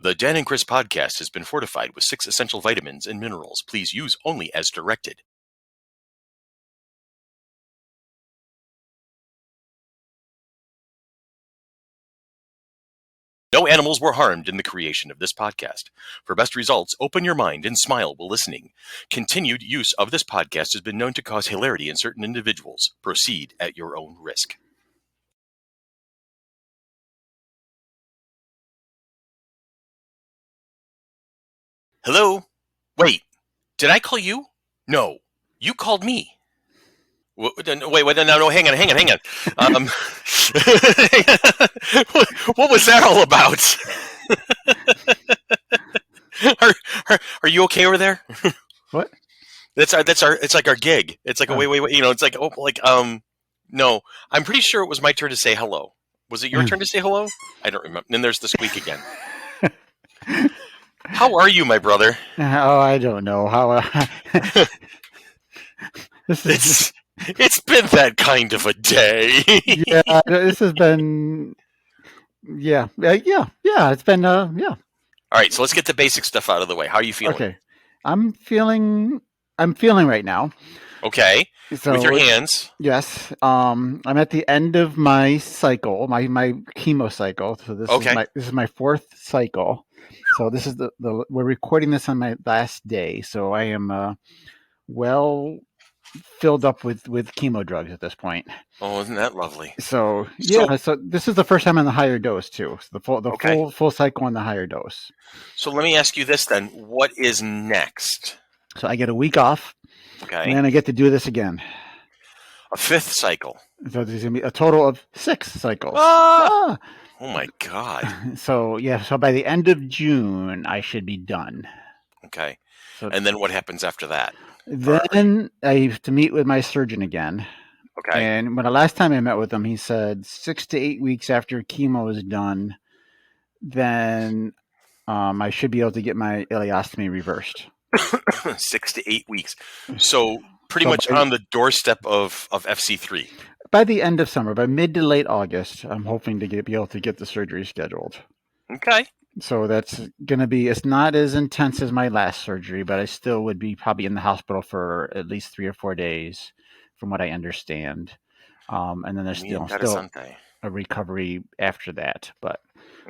The Dan and Chris podcast has been fortified with 6 essential vitamins and minerals. Please use only as directed. No animals were harmed in the creation of this podcast. For best results, open your mind and smile while listening. Continued use of this podcast has been known to cause hilarity in certain individuals. Proceed at your own risk. Hello? Wait, did I call you? No, you called me. Wait, no, hang on. What was that all about? Are you okay over there? What? It's like our gig. It's like wait. It's like no. I'm pretty sure it was my turn to say hello. Was it your turn to say hello? I don't remember. Then there's the squeak again. How are you, my brother? Oh, I don't know how. It's been that kind of a day. Yeah, this has been. Yeah. It's been. Yeah. All right, so let's get the basic stuff out of the way. How are you feeling? Okay, I'm feeling right now. Okay. So, with your hands. Yes. I'm at the end of my cycle, my chemo cycle. So this is my 4th cycle. So this is the we're recording this on my last day. So I am well filled up with chemo drugs at this point. Oh, isn't that lovely? So yeah, so this is the first time on the higher dose too. So the full cycle on the higher dose. So let me ask you this then: what is next? So I get a week off. Okay. And then I get to do this again. A 5th cycle. So there's gonna be a total of 6 cycles. Oh my God. So yeah, so by the end of June I should be done. Okay. So, and then what happens after that? Then I have to meet with my surgeon again. Okay. And when the last time I met with him, he said 6 to 8 weeks after chemo is done, then I should be able to get my ileostomy reversed. 6 to 8 weeks. So pretty much on the doorstep of FC3. By the end of summer, by mid to late August, I'm hoping to be able to get the surgery scheduled. Okay. So that's going to be, it's not as intense as my last surgery, but I still would be probably in the hospital for at least 3 or 4 days, from what I understand. And then there's still a recovery after that. But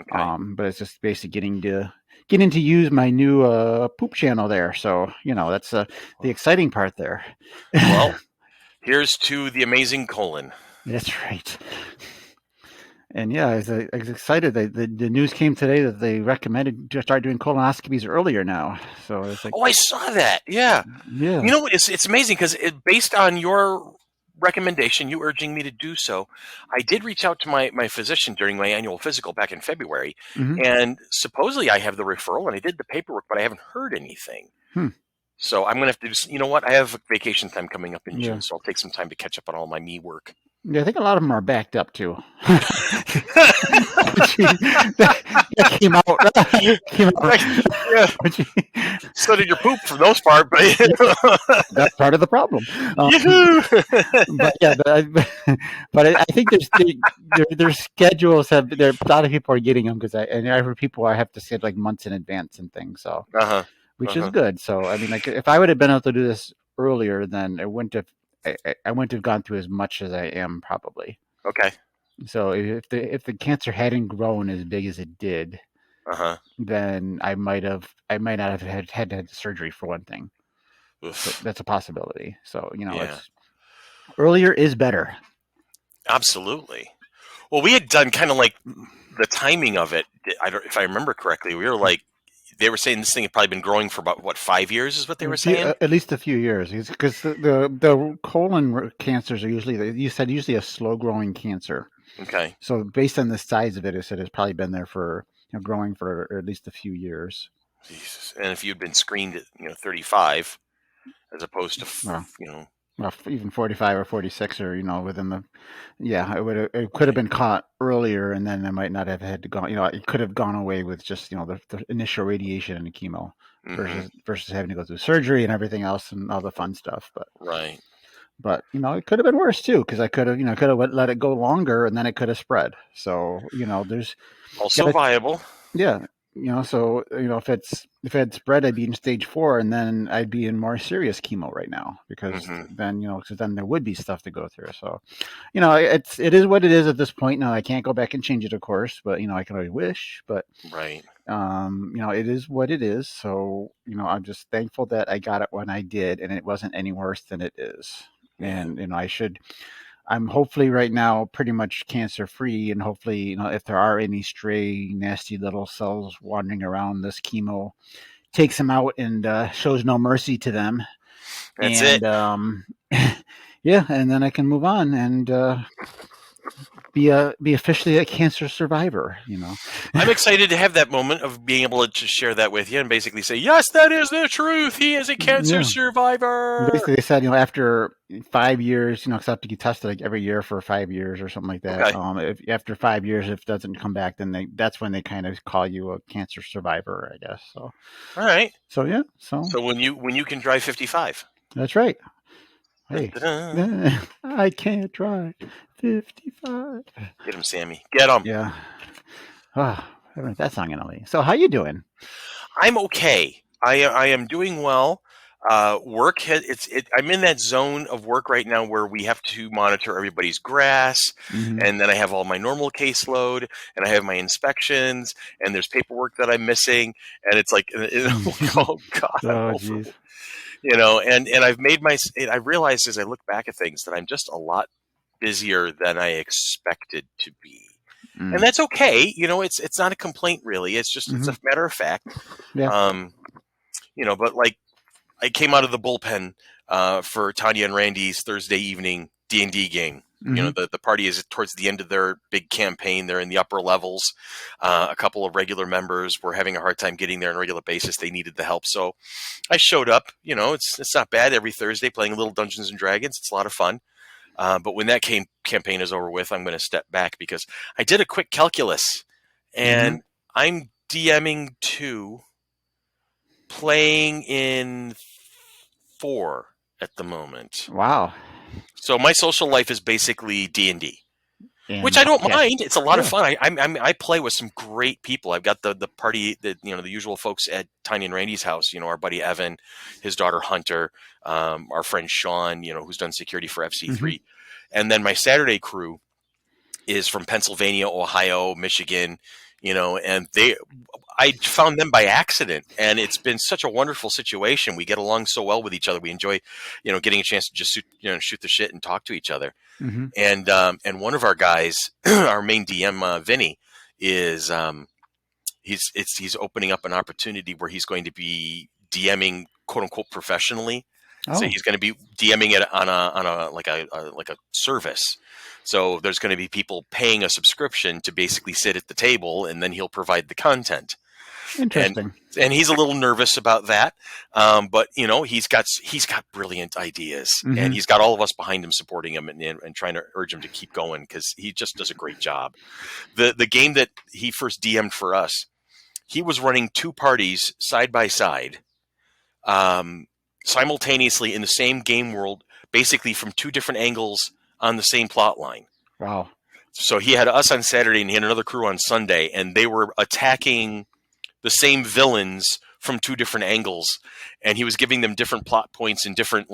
it's just basically getting to use my new poop channel there. So, that's the exciting part there. Well, here's to the amazing colon. That's right. And yeah, I was excited. The news came today that they recommended to start doing colonoscopies earlier now. So it's like, I saw that. Yeah. You know what? It's amazing because based on your recommendation, you urging me to do so, I did reach out to my physician during my annual physical back in February, and supposedly I have the referral and I did the paperwork, but I haven't heard anything. So I'm going to have to just, I have vacation time coming up in June, so I'll take some time to catch up on all my knee work. Yeah, I think a lot of them are backed up too. that came out. So did your poop for the most part, but that's part of the problem. But I think their schedules have. A lot of people are getting them because I heard people I have to schedule like months in advance and things. So, which is good. So I mean, like if I would have been able to do this earlier, then I wouldn't have gone through as much as I am probably. Okay. So if the cancer hadn't grown as big as it did, then I might not have had to have the surgery for one thing. So that's a possibility. So it's earlier is better. Absolutely. Well, we had done kind of like the timing of it. If I remember correctly, we were like. They were saying this thing had probably been growing for about 5 years, is what they were saying. At least a few years, because the colon cancers are usually a slow growing cancer. Okay. So based on the size of it, it said it's probably been there for growing for at least a few years. Jesus. And if you'd been screened at 35, as opposed to even 45 or 46, or within the, it could have been caught earlier, and then I might not have had to go. It could have gone away with just the initial radiation and the chemo versus having to go through surgery and everything else and all the fun stuff. But But it could have been worse too, because I could have let it go longer, and then it could have spread. So there's also viable. Yeah, So if it's spread, I'd be in stage 4, and then I'd be in more serious chemo right now because then there would be stuff to go through. So it is what it is at this point. Now I can't go back and change it, of course, but I can always wish. But Right. it is what it is. So I'm just thankful that I got it when I did, and it wasn't any worse than it is. Yeah. And I'm hopefully right now pretty much cancer free, and hopefully, if there are any stray, nasty little cells wandering around, this chemo takes them out and shows no mercy to them. That's it. And yeah, and then I can move on and be officially a cancer survivor. I'm excited to have that moment of being able to share that with you and basically say, yes, that is the truth. He is a cancer survivor. Basically, they said, after 5 years, because I have to get tested like every year for 5 years or something like that. Okay. If after 5 years, if it doesn't come back, then that's when they kind of call you a cancer survivor, I guess. So, all right. So yeah. So when you can drive 55. That's right. Hey, I can't drive 55. Get him, Sammy. Get him. Yeah. Oh, I haven't that song in a league. So how you doing? I'm okay. I am doing well. Work I'm in that zone of work right now where we have to monitor everybody's grass, and then I have all my normal caseload, and I have my inspections, and there's paperwork that I'm missing, and it's like, oh God, oh jeez. And I've made I realized as I look back at things that I'm just a lot busier than I expected to be. And that's okay. It's not a complaint really. It's just, it's a matter of fact. Yeah. But like I came out of the bullpen for Tanya and Randy's Thursday evening D&D game. The party is towards the end of their big campaign. They're in the upper levels. A couple of regular members were having a hard time getting there on a regular basis. They needed the help. So I showed up. It's not bad every Thursday playing a little Dungeons and Dragons. It's a lot of fun. But when that campaign is over with, I'm going to step back because I did a quick calculus, and I'm DMing 2, playing in 4 at the moment. Wow. So my social life is basically D&D, which I don't mind. It's a lot of fun. I play with some great people. I've got the party, the usual folks at Tiny and Randy's house. Our buddy Evan, his daughter Hunter, our friend Sean, who's done security for FC3, and then my Saturday crew is from Pennsylvania, Ohio, Michigan. And I found them by accident, and it's been such a wonderful situation. We get along so well with each other. We enjoy, getting a chance to just shoot the shit and talk to each other. And one of our guys, our main DM, Vinny, is he's opening up an opportunity where he's going to be DMing quote unquote professionally. Oh. So he's going to be DMing it on a like a service. So there's going to be people paying a subscription to basically sit at the table, and then he'll provide the content. Interesting. And he's a little nervous about that, but he's got brilliant ideas, and he's got all of us behind him, supporting him, and trying to urge him to keep going because he just does a great job. The game that he first DM'd for us, he was running 2 parties side by side, simultaneously in the same game world, basically from 2 different angles on the same plot line. Wow. So he had us on Saturday and he had another crew on Sunday, and they were attacking the same villains from 2 different angles, and he was giving them different plot points and different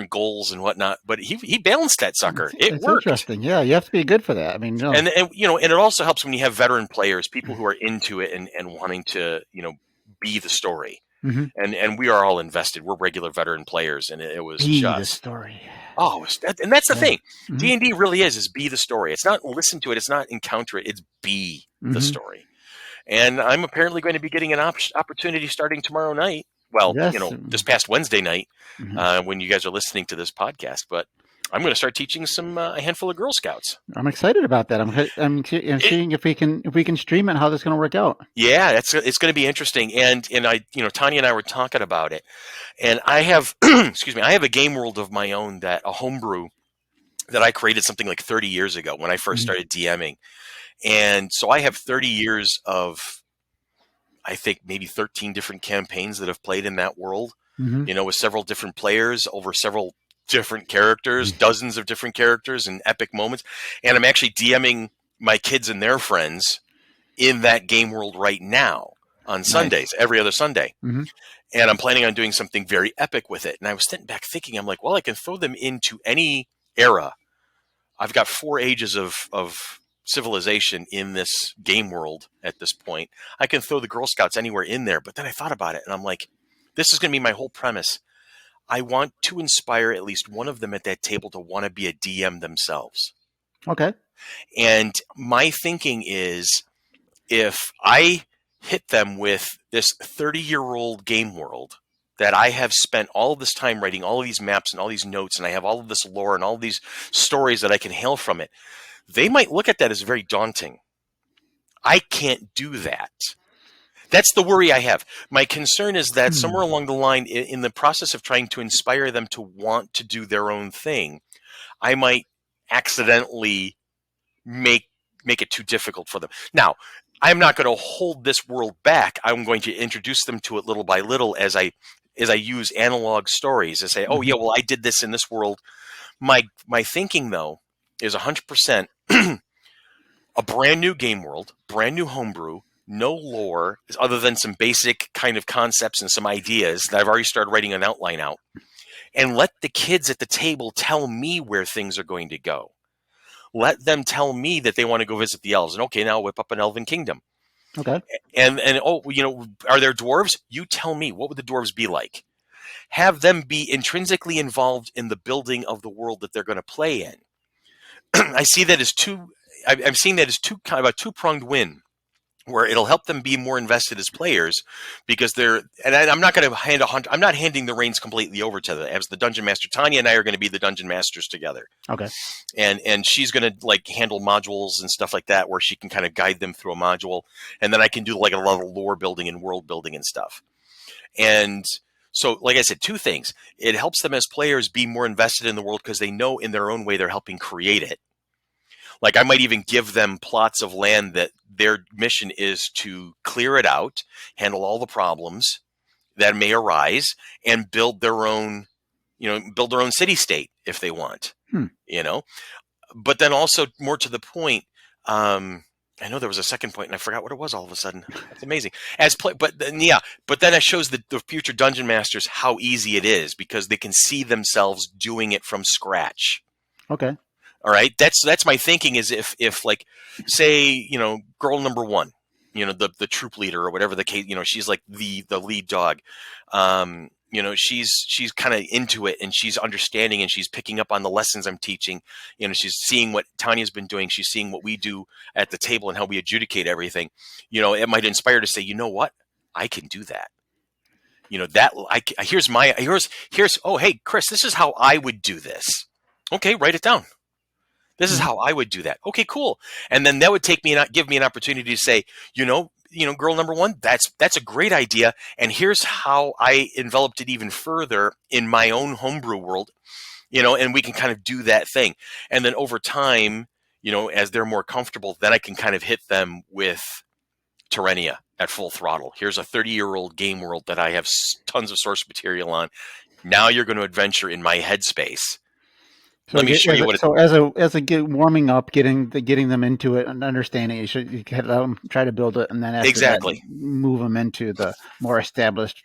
goals and whatnot. But he balanced that sucker. It worked. Interesting. Yeah, you have to be good for that. I mean, no. And it also helps when you have veteran players, people who are into it and wanting to be the story. And we are all invested. We're regular veteran players, and it was be the story. Oh, and that's the thing. D&D really is be the story. It's not listen to it. It's not encounter it. It's be the story. And I'm apparently going to be getting an opportunity starting tomorrow night. Well, this past Wednesday night, when you guys are listening to this podcast. But I'm going to start teaching a handful of Girl Scouts. I'm excited about that. I'm seeing if we can stream it, how this is going to work out. Yeah, it's going to be interesting. And I, Tanya and I were talking about it, and I have, excuse me, I have a game world of my own, a homebrew that I created something like 30 years ago when I first started DMing. And so I have 30 years of, I think maybe 13 different campaigns that have played in that world, with several different players over several different characters, dozens of different characters and epic moments. And I'm actually DMing my kids and their friends in that game world right now on Nice. Sundays, every other Sunday. Mm-hmm. And I'm planning on doing something very epic with it. And I was sitting back thinking, I'm like, well, I can throw them into any era. I've got 4 ages of civilization in this game world at this point. I can throw the Girl Scouts anywhere in there. But then I thought about it and I'm like, this is going to be my whole premise. I want to inspire at least one of them at that table to want to be a DM themselves. Okay. And my thinking is, if I hit them with this 30-year-old game world that I have spent all of this time writing all of these maps and all these notes, and I have all of this lore and all of these stories that I can hail from it, they might look at that as very daunting. I can't do that. That's the worry I have. My concern is that somewhere along the line, in the process of trying to inspire them to want to do their own thing, I might accidentally make it too difficult for them. Now, I'm not going to hold this world back. I'm going to introduce them to it little by little as I use analog stories and say, oh yeah, well, I did this in this world. My thinking though is 100% a brand new game world, brand new homebrew, no lore other than some basic kind of concepts and some ideas that I've already started writing an outline out, and let the kids at the table tell me where things are going to go. Let them tell me that they want to go visit the elves, and okay, now whip up an elven kingdom. Okay. And oh, are there dwarves? You tell me, what would the dwarves be like? Have them be intrinsically involved in the building of the world that they're going to play in. I see that as I'm seeing that as kind of a two-pronged win, where it'll help them be more invested as players, because I'm not going to I'm not handing the reins completely over to them. As the dungeon master, Tanya and I are going to be the dungeon masters together. Okay. And she's going to like handle modules and stuff like that, where she can kind of guide them through a module, and then I can do like a lot of lore building and world building and stuff. And so, like I said, two things: it helps them as players be more invested in the world because they know in their own way they're helping create it. Like, I might even give them plots of land that their mission is to clear it out, handle all the problems that may arise, and build their own city-state if they want, But then also, more to the point, I know there was a second point, and I forgot what it was all of a sudden. That's amazing. But then it shows the future dungeon masters how easy it is, because they can see themselves doing it from scratch. Okay. All right, that's my thinking. Is if like, say, girl number one, the troop leader or whatever the case, she's like the lead dog. She's kind of into it, and she's understanding, and she's picking up on the lessons I'm teaching. She's seeing what Tanya's been doing. She's seeing what we do at the table and how we adjudicate everything. It might inspire her to say, you know what, I can do that. Here's oh, hey, Chris, this is how I would do this. Okay, write it down. This is how I would do that. Okay, cool. And then that would give me an opportunity to say, girl number one, that's a great idea. And here's how I enveloped it even further in my own homebrew world, and we can kind of do that thing. And then over time, as they're more comfortable, then I can kind of hit them with Terrenia at full throttle. Here's a 30-year-old game world that I have tons of source material on. Now you're going to adventure in my headspace. So let me show you what. So as a warming up, getting them into it and understanding, you should let them try to build it, and then after that, move them into the more established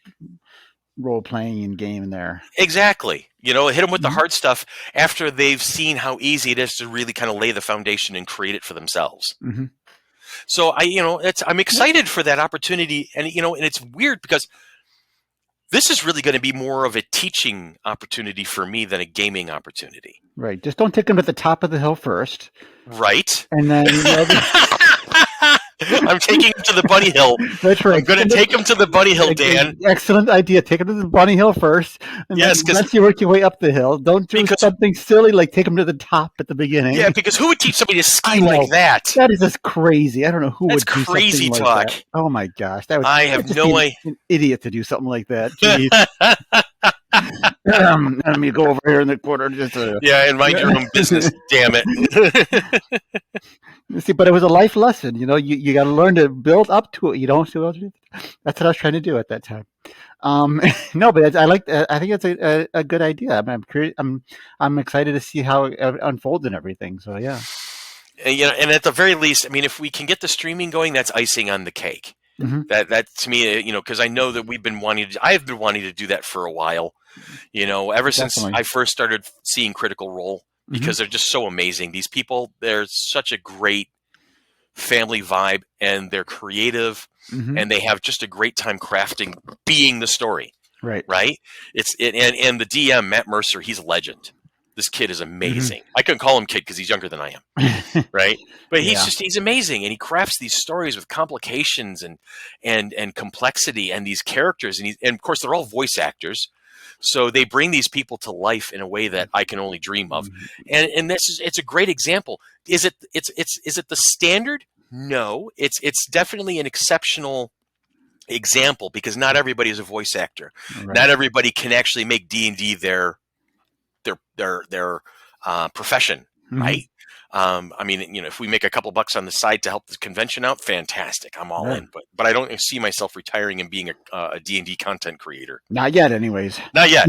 role playing and game there. Exactly. Hit them with the hard stuff after they've seen how easy it is to really kind of lay the foundation and create it for themselves. Mm-hmm. So I'm excited for that opportunity, and and it's weird because this is really going to be more of a teaching opportunity for me than a gaming opportunity. Right. Just don't take them at the top of the hill first. Right. And then I'm taking him to the bunny hill. That's right. I'm going to take him to the bunny hill, Dan. Excellent idea. Take him to the bunny hill first. And then once you work your way up the hill, don't do something silly like take them to the top at the beginning. Yeah, because who would teach somebody to ski like that? That is just crazy. I don't know who would do something crazy like talk. That. Oh my gosh. I have no idea. An idiot to do something like that. Jeez. Let me go over here in the corner. And mind your own business. Damn it. See, but it was a life lesson. You got to learn to build up to it. You don't. That's what I was trying to do at that time. No, but I think it's a good idea. I'm excited to see how it unfolds and everything. So yeah. And at the very least, if we can get the streaming going, that's icing on the cake. That to me, because I know that I've been wanting to do that for a while. Ever since Definitely. I first started seeing Critical Role, because they're just so amazing. These people, they're such a great family vibe, and they're creative, and they have just a great time crafting being the story. Right. Right? And the DM, Matt Mercer, he's a legend. This kid is amazing. I couldn't call him kid because he's younger than I am. Right? But Yeah. he's amazing, and he crafts these stories with complications and complexity, and these characters, and of course they're all voice actors, so they bring these people to life in a way that I can only dream of. And it's a great example. Is it the standard? No, it's definitely an exceptional example, because not everybody is a voice actor. Right. Not everybody can actually make D&D their profession, right? I mean, if we make a couple bucks on the side to help the convention out, fantastic. I'm all in. But I don't see myself retiring and being a D&D content creator. Not yet, anyways. Not yet.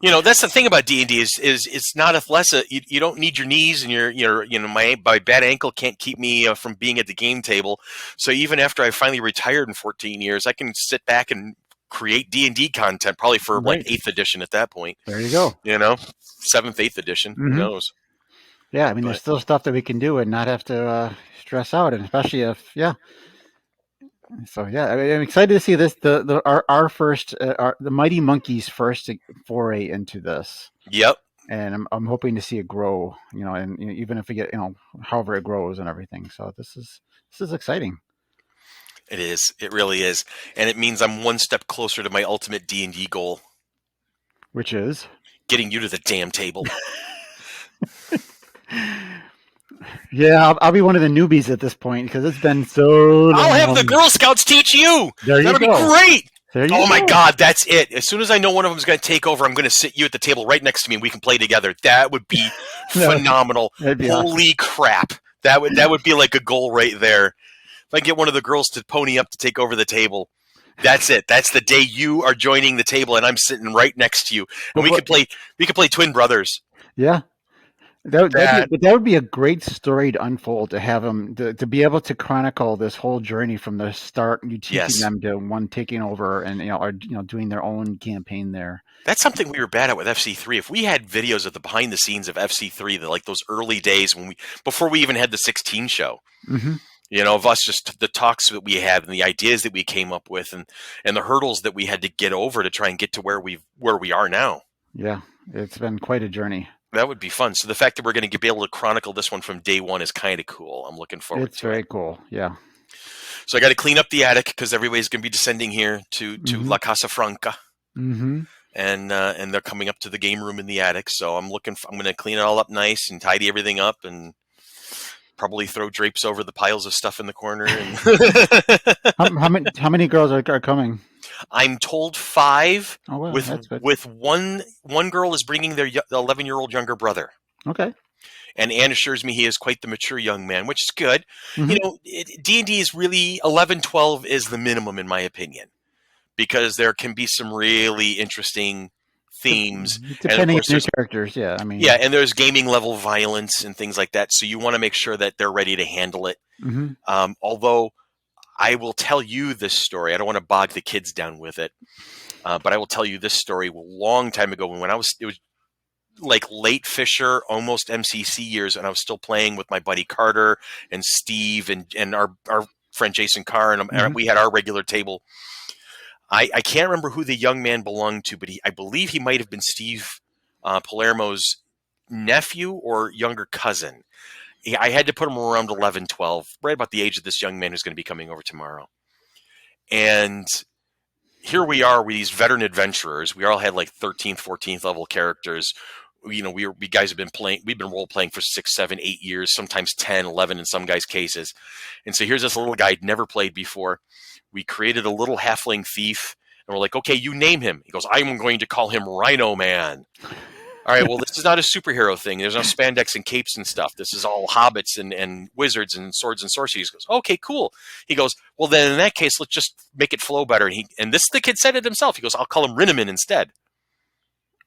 That's the thing about D&D is it's not a less. You don't need your knees, and my bad ankle can't keep me from being at the game table. So even after I finally retired in 14 years, I can sit back and create D&D content, probably for like 8th edition at that point. There you go. 7th, 8th edition. Who knows? Yeah, I mean, there's still stuff that we can do and not have to stress out, and especially if, So I mean, I'm excited to see this. Our first, the Mighty Monkeys' first foray into this. Yep. And I'm hoping to see it grow. And even if we get, however it grows and everything. So this is exciting. It is. It really is, and it means I'm one step closer to my ultimate D&D goal, which is getting you to the damn table. Yeah, I'll be one of the newbies at this point because it's been so long. I'll have the Girl Scouts teach you. That'll be great. My God, that's it. As soon as I know one of them is going to take over, I'm going to sit you at the table right next to me and we can play together. That would be phenomenal. Holy crap. That would be like a goal right there. If I get one of the girls to pony up to take over the table, that's it. That's the day you are joining the table and I'm sitting right next to you. And we could play twin brothers. Yeah. That would be a great story to unfold, to have them to be able to chronicle this whole journey from the start. You teaching them to one taking over and doing their own campaign there. That's something we were bad at with FC3. If we had videos of the behind the scenes of FC3, like those early days before we even had the 16 show, of us, just the talks that we had and the ideas that we came up with and the hurdles that we had to get over to try and get to where we are now. Yeah, it's been quite a journey. That would be fun. So the fact that we're going to be able to chronicle this one from day one is kind of cool. I'm looking forward to it. It's very cool, yeah. So I got to clean up the attic because everybody's going to be descending here to La Casa Franca. And they're coming up to the game room in the attic. So I'm going to clean it all up nice and tidy everything up and probably throw drapes over the piles of stuff in the corner. And how many girls are coming? I'm told 5. Oh, wow, that's good. With one girl is bringing their 11-year-old younger brother. Okay. And Anne assures me he is quite the mature young man, which is good. D&D is really 11, 12 is the minimum in my opinion, because there can be some really interesting themes. Depending on your characters, yeah. I mean, and there's gaming level violence and things like that. So you want to make sure that they're ready to handle it. Although I will tell you this story. I don't want to bog the kids down with it, but I will tell you this story a long time ago when it was like late Fisher, almost MCC years, and I was still playing with my buddy Carter and Steve and our friend Jason Carr, and we had our regular table. I can't remember who the young man belonged to, but I believe he might have been Steve Palermo's nephew or younger cousin. I had to put him around 11, 12, right about the age of this young man who's going to be coming over tomorrow. And here we are with these veteran adventurers. We all had like 13th, 14th level characters. We guys have been playing. We've been role playing for 6, 7, 8 years, sometimes 10, 11 in some guys' cases. And so here's this little guy I'd never played before. We created a little halfling thief, and we're like, okay, you name him. He goes, I'm going to call him Rhino Man. All right, well, this is not a superhero thing. There's no spandex and capes and stuff. This is all hobbits and wizards and swords and sorceries. He goes, okay, cool. He goes, well, then in that case, let's just make it flow better. And the kid said it himself. He goes, I'll call him Rinneman instead.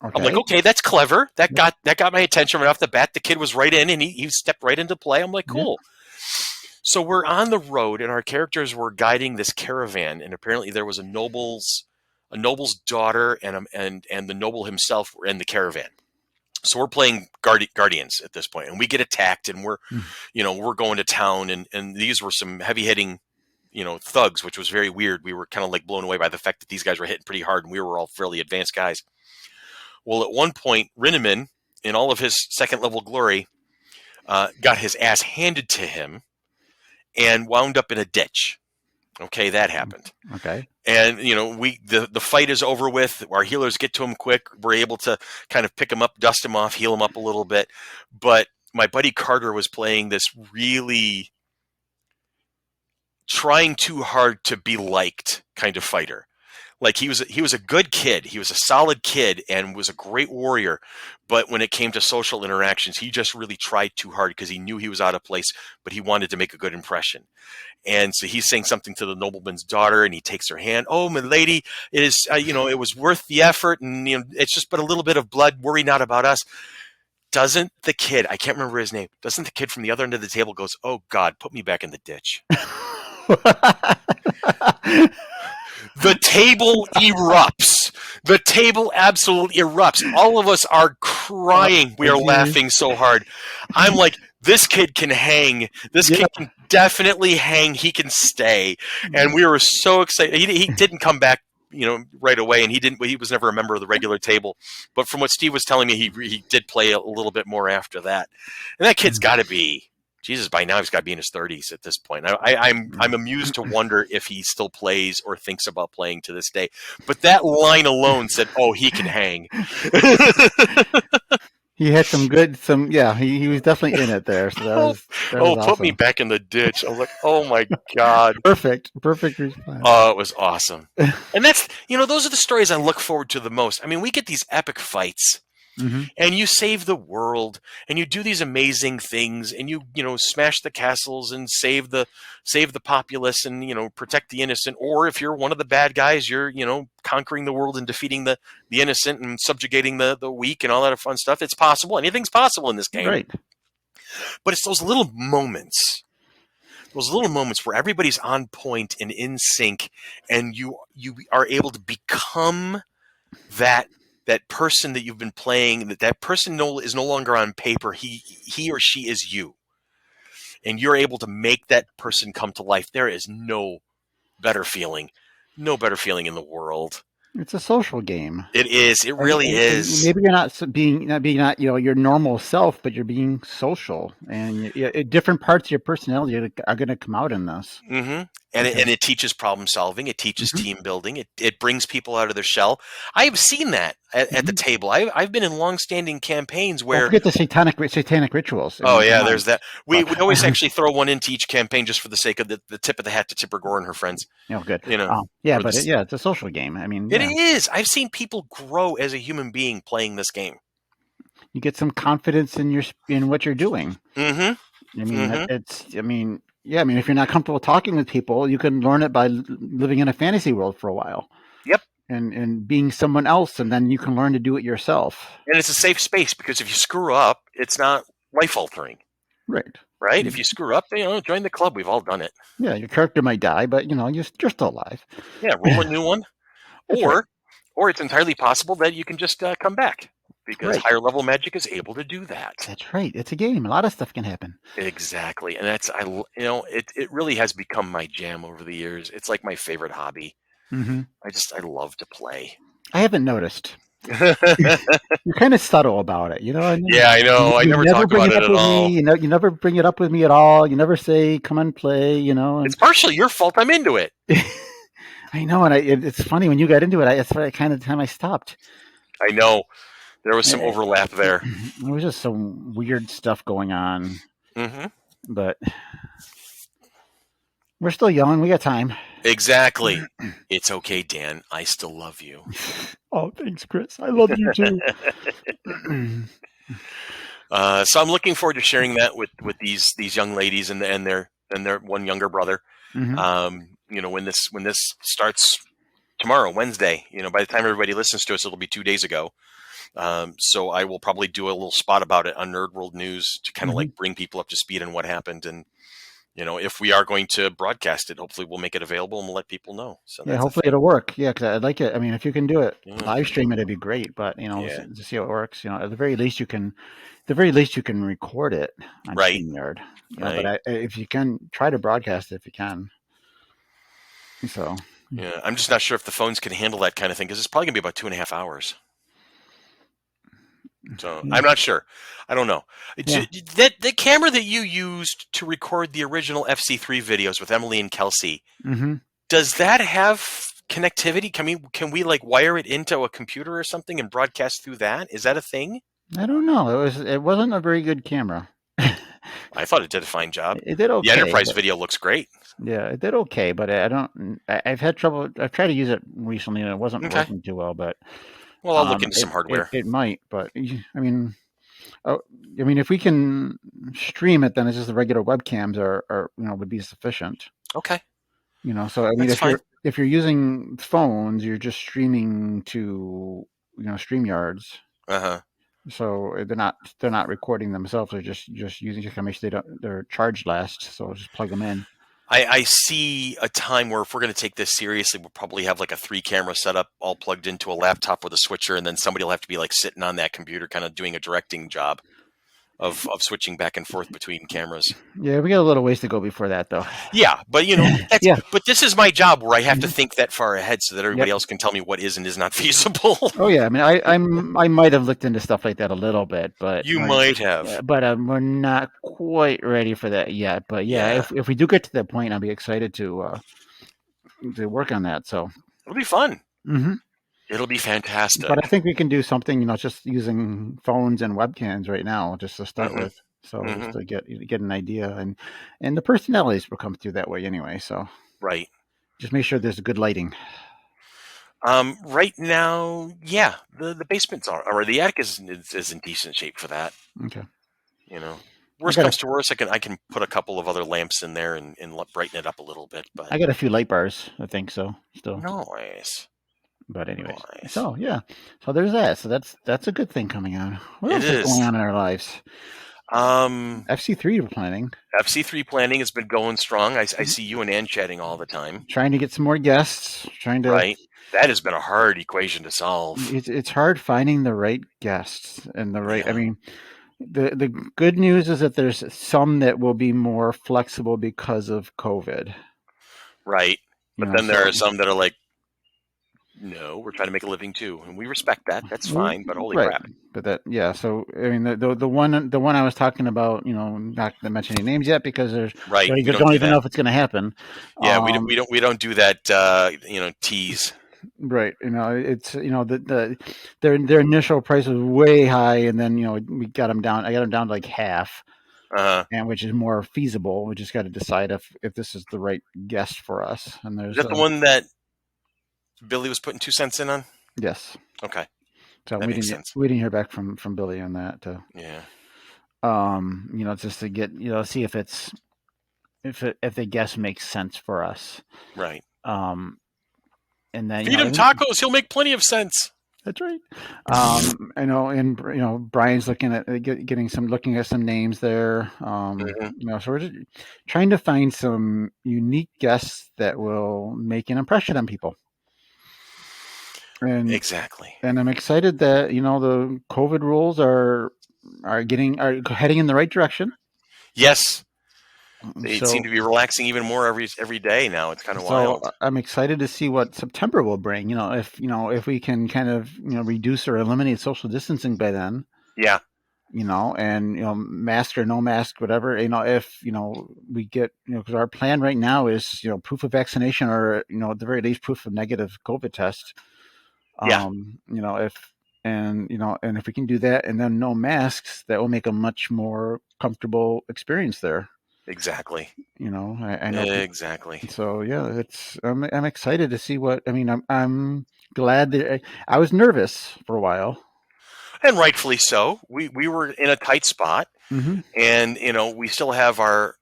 Okay. I'm like, okay, that's clever. That got my attention right off the bat. The kid was right in, and he stepped right into play. I'm like, cool. Yeah. So we're on the road, and our characters were guiding this caravan, and apparently there was a noble's daughter, and the noble himself were in the caravan. So we're playing guardians at this point, and we get attacked, and we're going to town, and these were some heavy hitting, thugs, which was very weird. We were kind of like blown away by the fact that these guys were hitting pretty hard, and we were all fairly advanced guys. Well, at one point, Rinneman, in all of his second level glory, got his ass handed to him and wound up in a ditch. Okay, that happened. Okay. And the fight is over with. Our healers get to him quick. We're able to kind of pick him up, dust him off, heal him up a little bit. But my buddy Carter was playing this really trying too hard to be liked kind of fighter. Like he was a good kid. He was a solid kid and was a great warrior. But when it came to social interactions, he just really tried too hard because he knew he was out of place, but he wanted to make a good impression. And so he's saying something to the nobleman's daughter, and he takes her hand. "Oh, my lady, it is, it was worth the effort, and it's just but a little bit of blood. Worry not about us." Doesn't the kid? I can't remember his name. Doesn't the kid from the other end of the table goes, "Oh God, put me back in the ditch." The table erupts. The table absolutely erupts. All of us are crying. We are laughing so hard. I'm like, this kid can hang. This kid can definitely hang. He can stay. And we were so excited. He didn't come back, right away, and he was never a member of the regular table. But from what Steve was telling me, he did play a little bit more after that. And that kid's got to be, Jesus, by now he's got to be in his 30s at this point. I'm amused to wonder if he still plays or thinks about playing to this day. But that line alone said, "Oh, he can hang." He had he was definitely in it there. So that was awesome. Put me back in the ditch. I was like, oh my God. Perfect response. Oh, it was awesome. And that's, those are the stories I look forward to the most. I mean, we get these epic fights. Mm-hmm. And you save the world, and you do these amazing things, and you smash the castles and save the populace, and protect the innocent. Or if you're one of the bad guys, you're conquering the world and defeating the innocent and subjugating the weak and all that fun stuff. It's possible. Anything's possible in this game. Right. But it's those little moments where everybody's on point and in sync, and you are able to become that person that you've been playing, that person is no longer on paper. He or she is you. And you're able to make that person come to life. There is no better feeling in the world. It's a social game. It is. It really is. Maybe you're not being your normal self, but you're being social, and different parts of your personality are going to come out in this. Mm-hmm. And it teaches problem solving. It teaches team building. It brings people out of their shell. I've seen that at the table. I've been in long-standing campaigns where... Don't forget the satanic rituals. Oh, yeah, there's that. We always actually throw one into each campaign just for the sake of the tip of the hat to Tipper Gore and her friends. Oh, good. It's a social game. I mean... It is. I've seen people grow as a human being playing this game. You get some confidence in what you're doing. Mm-hmm. I mean, if you're not comfortable talking with people, you can learn it by living in a fantasy world for a while. Yep. And being someone else, and then you can learn to do it yourself. And it's a safe space, because if you screw up, it's not life-altering. Right. Right? If you screw up, join the club. We've all done it. Yeah, your character might die, but, you're still alive. Yeah, roll a new one. Or it's entirely possible that you can just come back. Because higher level magic is able to do that. That's right. It's a game. A lot of stuff can happen. Exactly. And it really has become my jam over the years. It's like my favorite hobby. Mm-hmm. I love to play. I haven't noticed. You're kind of subtle about it, Yeah, I know. I never talk about it at all. You never bring it up with me at all. You never say, "Come and play," And it's partially your fault. I'm into it. I know, and it's funny when you got into it. That's the kind of time I stopped. I know. There was some overlap there. There was just some weird stuff going on. Mm-hmm. But we're still young. We got time. Exactly. It's okay, Dan. I still love you. Oh, thanks, Chris. I love you too. So I'm looking forward to sharing that with these young ladies and their one younger brother. Mm-hmm. When this starts tomorrow, Wednesday. By the time everybody listens to us, it'll be 2 days ago. So I will probably do a little spot about it on Nerd World News to kind of like bring people up to speed on what happened. And if we are going to broadcast it, hopefully we'll make it available and we'll let people know. So Yeah, that's a hopefully thing. it'll work. Yeah, because I'd like it. I mean, if you can do it live Hmm. stream it, it'd be great. But Yeah. to see how it works, at the very least you can, the very least you can record it on Right. StreamYard. But Right. if you can try to broadcast it, if you can. So Yeah. I'm just not sure if the phones can handle that kind of thing because it's probably gonna be about 2.5 hours. So yeah, I'm not sure. I don't know. yeah. That the camera that you used to record the original FC3 videos with Emily and Kelsey, Hmm. does that have connectivity? Can we like wire it into a computer or something and broadcast through that? Is that a thing? I don't know. It wasn't a very good camera. I thought it did a fine job. It did The okay, Enterprise but video looks great. yeah, it did okay. But I don't. I've had trouble. I've tried to use it recently, and it wasn't Okay. working too well. But Well, I'll look into some hardware. it might. But oh, if we can stream it, then it's just the regular webcams are would be sufficient. Okay. So That's fine. if you're using phones, you're just streaming to StreamYards. Uh-huh. So they're not recording themselves. They're just using just to make sure their charge lasts. So just plug them in. I see a time where if we're going to take this seriously, we'll probably have like a 3-camera setup all plugged into a laptop with a switcher, and then somebody will have to be like sitting on that computer, kind of doing a directing job of switching back and forth between cameras. Yeah, we got a little ways to go before that, though. Yeah, but that's Yeah. but this is my job where I have to Mhm. think that far ahead so that Yep. everybody else can tell me what is and is not feasible. Oh yeah. I mean, I might have looked into stuff like that a little bit, but You might have. we're not quite ready for that yet. But yeah, Yeah, if we do get to that point, I'll be excited to work on that. So. it'll be fun. Hmm. It'll be But I fantastic. think we can do something, just using phones and webcams right now, just to start Hmm. with. So just Hmm. to get an idea, and the personalities will come through that way anyway. So Right. just make sure there's good lighting. Right now, yeah, the basement's or the attic is in decent shape for that. Okay. You know, I worst got a comes to worst, I can put a couple of other lamps in there and brighten it up a little bit. But I got a few light bars. I think so still. nice, But anyways, nice. so yeah, so there's that. So that's a good thing coming on. What It else is going is. on in our lives? Um, FC3 we're planning. FC3 planning has been going strong. I see you and Ann chatting all the time. Trying to get some more guests. Trying to. Right. That has been a hard equation to solve. It's hard finding the right guests and the right. I Yeah. mean, the good news is that there's some that will be more flexible because of COVID. Right. But then there So are some that are like, no, we're trying to make a living too, and we respect that. That's fine. But holy right, crap. but that yeah. So I mean, the one I was talking about, not to mention any names yet because Right. they We just don't don't do even that. know if it's going to happen. Yeah. We don't do that. Tease. Right. It's their initial price was way high, and then we got them down. I got them down to like half, and which is more feasible. We just got to decide if this is the right guest for us. And Is there's that the one that Billy was putting 2 cents in on? yes. Okay. So That makes sense. we didn't hear back from Billy on that. Yeah. Just to get see if if the guest makes sense for us. Right. And then Feed him tacos. He'll make plenty of sense. that's right. And Brian's looking at looking at some names there. Mhm. So we're just trying to find some unique guests that will make an impression on people. And Exactly. I'm excited that the COVID rules are heading in the right direction. Yes. They seem So to be relaxing even more every day now. It's kind of so wild. I'm excited to see what September will bring. If we can kind of reduce or eliminate social distancing by then. Yeah. And mask or no mask, whatever. If we get because our plan right now is proof of vaccination or at the very least proof of negative COVID test. Yeah. If and if we can do that and then no masks, that will make a much more comfortable experience there. Exactly. I know. Exactly. So yeah, I'm excited to see what. I mean, I'm glad that I was nervous for a while. And rightfully so. We were in a tight spot, Mm-hmm. and we still have our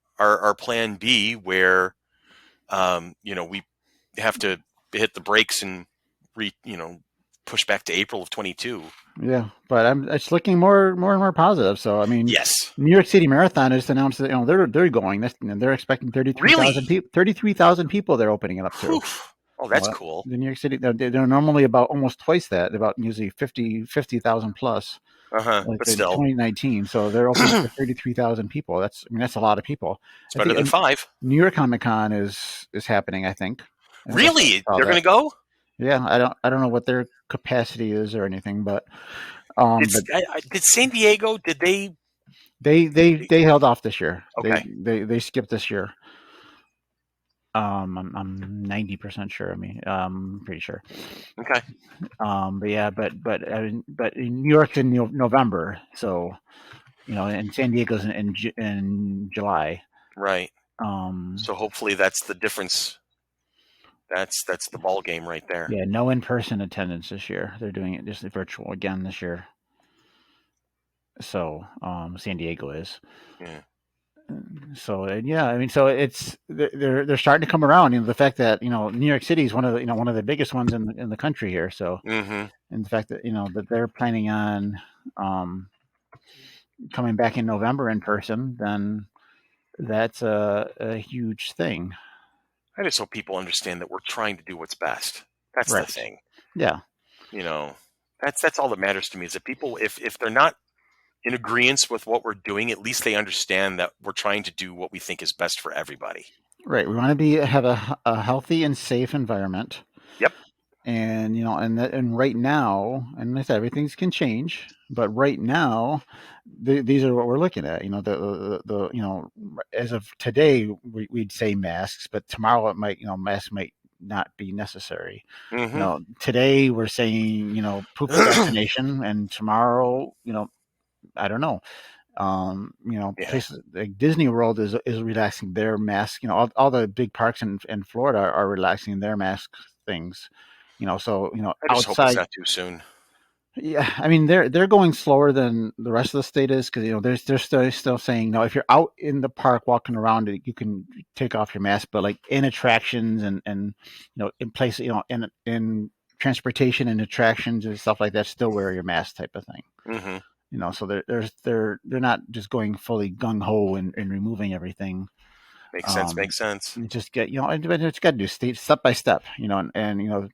plan B where we have to hit the brakes and push back to April of 22. Yeah, but it's looking more and more positive. So I mean, Yes. New York City Marathon has announced that they're going. And they're expecting Really? 33,000 people. They're opening it up to. Whew. Oh, that's cool. The New York City, they're normally about almost twice that, about usually 50,000 plus, Uh-huh. like But in still. 2019. So they're opening up to 33,000 people. That's a lot of people. It's I better think than 5. New York Comic Con is happening. I think I Really? saw They're going that. to go? Yeah, I don't know what their capacity is or anything, but Did San Diego, did they? they held off this year. Okay. They skipped this year. I'm 90% sure. I mean, pretty sure. Okay. But yeah, but in New York's in November, so and San Diego's in July. Right. Um, So hopefully that's the difference. That's the ball game right there. yeah, no in-person attendance this year. They're doing it just virtual again this year. So San Diego is. Yeah. So yeah, I mean, so they're starting to come around. The fact that New York City is one of the biggest ones in the country here. So, Mm-hmm. and the fact that that they're planning on um, coming back in November in person, then that's a huge thing. I just hope people understand that we're trying to do what's best. That's the Right. thing. Yeah. You know, that's all that matters to me is that people, if they're not in agreement with what we're doing, at least they understand that we're trying to do what we think is best for everybody. Right. We want to have a healthy and safe environment. Yep. And and right now, and like I said, everything's can change, but right now, these are what we're looking at. As of today, we'd say masks, but tomorrow it might masks might not be necessary. Mm-hmm. Today we're saying proof of vaccination, and tomorrow I don't know. Yeah. Places like Disney World is relaxing their mask. All the big parks in Florida are relaxing their mask things. So I just hope it's outside. not too soon. Yeah, I mean they're going slower than the rest of the state is because they're still saying no. If you're out in the park walking around, you can take off your mask, but like in attractions and in places in transportation and attractions and stuff like that, still wear your mask type of thing. Mm-hmm. So they're not just going fully gung ho and removing everything. Makes sense. Makes sense. You just get it's got to do step by step. And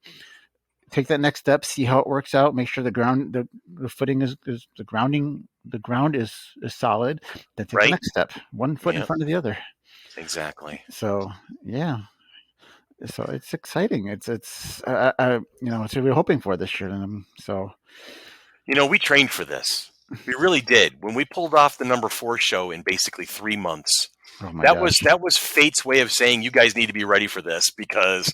take that next step, see how it works out, make sure the footing is the ground is solid. Then take the Right. next step, one foot in Yep. front of the other. Exactly. So yeah, so it's exciting. It's it's what we're hoping for this year. So We trained for this. We really did. When we pulled off the number 4 show in basically 3 months, oh my that was gosh, fate's way of saying you guys need to be ready for this because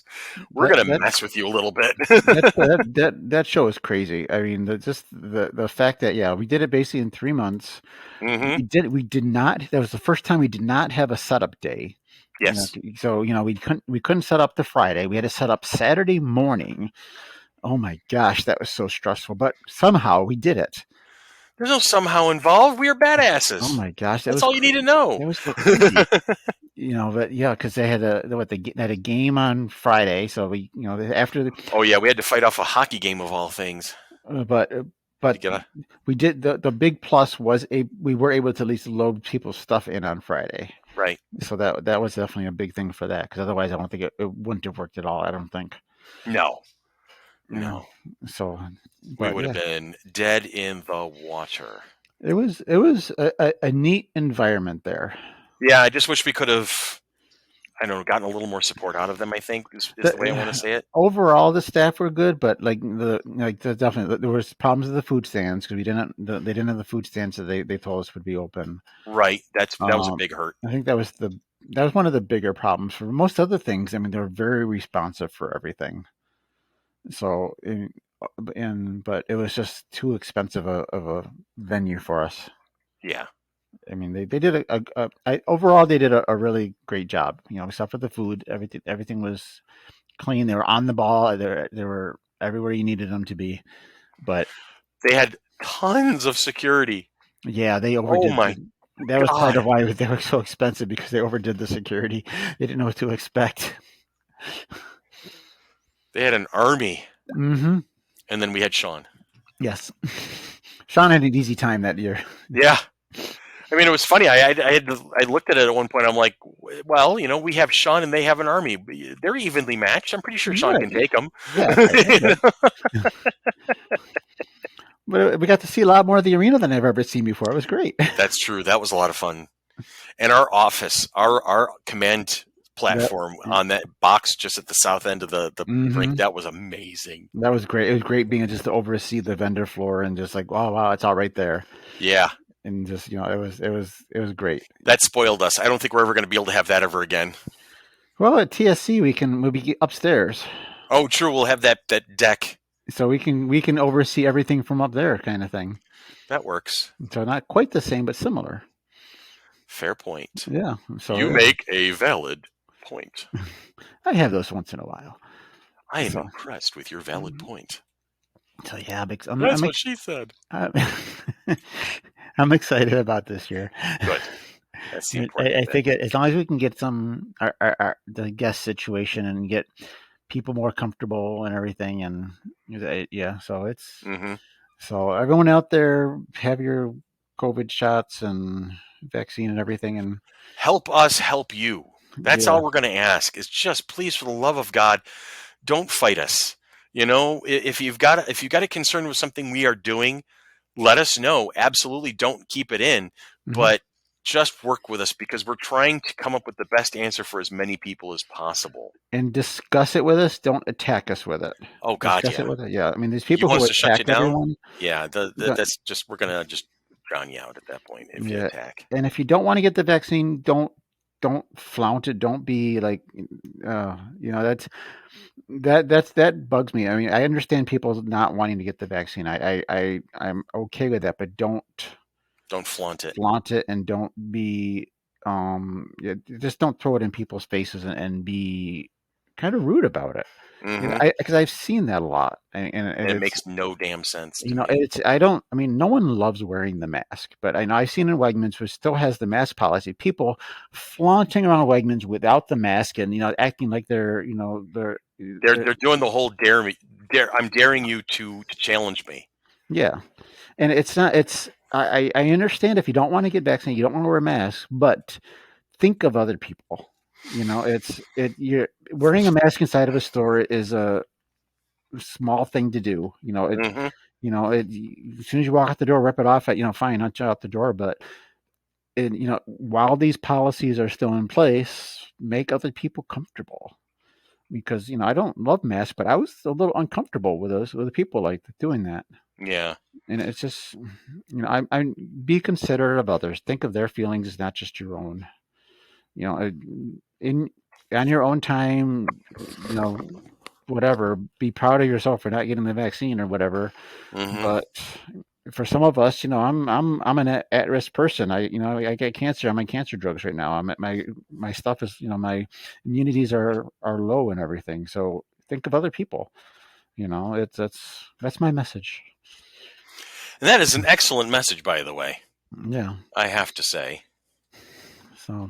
we're that gonna that mess with you a little bit. that show is crazy. I mean, just the fact that we did it basically in 3 months. Mm-hmm. We did not. That was the first time we did not have a setup day. Yes. So we couldn't set up the Friday. We had to set up Saturday morning. Oh my gosh, that was so stressful. But somehow we did it. There's no somehow involved. We are Oh badasses. my gosh, That's all you need to know. that was so crazy. But yeah, because they had they had a game on Friday, so we after Oh yeah, we had to fight off a hockey game of all things. but You gotta, we did the big plus was we were able to at least load people's stuff in on Friday. right. So that was definitely a big thing for that because otherwise I don't think it wouldn't have worked at all. I don't think. No. Yeah. No. So, We but would have yeah, been dead in the water. it was a neat environment there. Yeah, I just wish we could have, I don't know, gotten a little more support out of them, I think, is the way I want to say it. Overall, the staff were good, but definitely there was problems with the food stands because they didn't have the food stands that they told us would be open. Right. That was a Um, big hurt. I think that was one of the bigger problems. For most other things, I mean, they were very responsive for everything. So, but it was just too expensive of a venue for us. Yeah. I mean, they did overall they did a really great job. Except for the food, everything was clean. They were on the ball. They were everywhere you needed them to be. But They had tons of security. yeah, they Oh overdid. my That was part of God. why they were so expensive because they overdid the security. They didn't know what to expect. They had an army. Mm-hmm. And then we had Sean. Yes. Sean had an easy time that year. Yeah. I mean, it was funny. I looked at it at one point. I'm like, well, we have Sean and they have an army. They're evenly matched. I'm pretty sure Sean can Right. take them. Yeah. But we got to see a lot more of the arena than I've ever seen before. It was great. That's true. That was a lot of fun. And our office, our command That, platform on that box just at the south end of the rink, that was amazing. That was great. It was great being just to oversee the vendor floor and just like, oh wow, it's all right there. Yeah. And just it was great. That spoiled us. I don't think we're ever going to be able to have that ever again. Well, at TSC we'll be upstairs. Oh, true. We'll have that deck, so we can oversee everything from up there, kind of thing. That works. So not quite the same, but similar. Fair point. Yeah. So you make a valid point. I have those once in a while. I am impressed with your valid point. So yeah, that's what she said. I'm excited about this year. Good. That's the important I think as long as we can get the guest situation and get people more comfortable and everything, and yeah, so it's so everyone out there, have your COVID shots and vaccine and everything, and help us help you. That's all we're going to ask. Is just please, for the love of God, don't fight us. If you've got a concern with something we are doing, let us know. Absolutely, don't keep it in, but just work with us because we're trying to come up with the best answer for as many people as possible. And discuss it with us. Don't attack us with it. Oh God, discuss yeah. it with it. Yeah, I mean, there's people who want us to shut you down. Everyone. Yeah, that's just we're gonna just drown you out at that point if you attack. And if you don't want to get the vaccine, don't flaunt it. Don't be like, that bugs me. I mean, I understand people not wanting to get the vaccine. I'm okay with that, but don't flaunt it. Flaunt it, and don't be just don't throw it in people's faces and be kind of rude about it. Because I've seen that a lot, and it makes no damn sense. I mean, no one loves wearing the mask, but I know I've seen in Wegmans, which still has the mask policy, people flaunting around Wegmans without the mask and acting like they're doing the whole I'm daring you to challenge me. Yeah, and it's not. I understand if you don't want to get vaccinated, you don't want to wear a mask, but think of other people. You're wearing a mask inside of a store is a small thing to do. As soon as you walk out the door, rip it off. Fine, not out the door. But while these policies are still in place, make other people comfortable. Because I don't love masks, but I was a little uncomfortable with the people like doing that. Yeah, and it's just I be considerate of others. Think of their feelings, not just your own. On your own time, whatever. Be proud of yourself for not getting the vaccine or whatever. But for some of us, I'm an at-risk person. I get cancer. I'm on cancer drugs right now. I'm at my stuff is, my immunities are low and everything. So think of other people. That's my message. And that is an excellent message, by the way. Yeah, I have to say. So,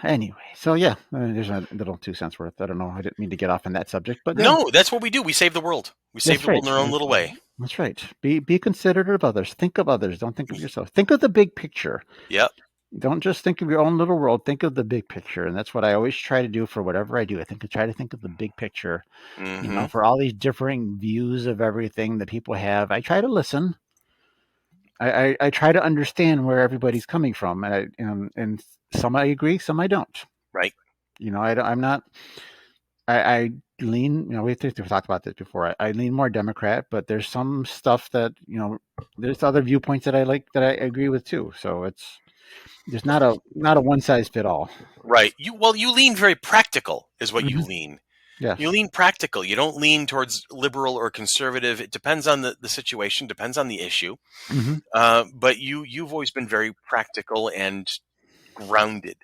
anyway, so yeah, there's a little 2 cents worth. I don't know. I didn't mean to get off on that subject, but no, that's what we do. We save the world. We save the world in our own little way. That's right. Be considerate of others. Think of others. Don't think of yourself. Think of the big picture. Yep. Don't just think of your own little world. Think of the big picture, and that's what I always try to do for whatever I do. I try to think of the big picture. For all these differing views of everything that people have, I try to listen. I try to understand where everybody's coming from, and some I agree, some I don't. Right. I'm not. I lean. We've talked about this before. I lean more Democrat, but there's some stuff that there's other viewpoints that I like that I agree with too. So there's not a one size fit all. Right. You lean very practical, is what you lean. Yeah. You lean practical. You don't lean towards liberal or conservative. It depends on the situation, depends on the issue. But you've always been very practical and grounded.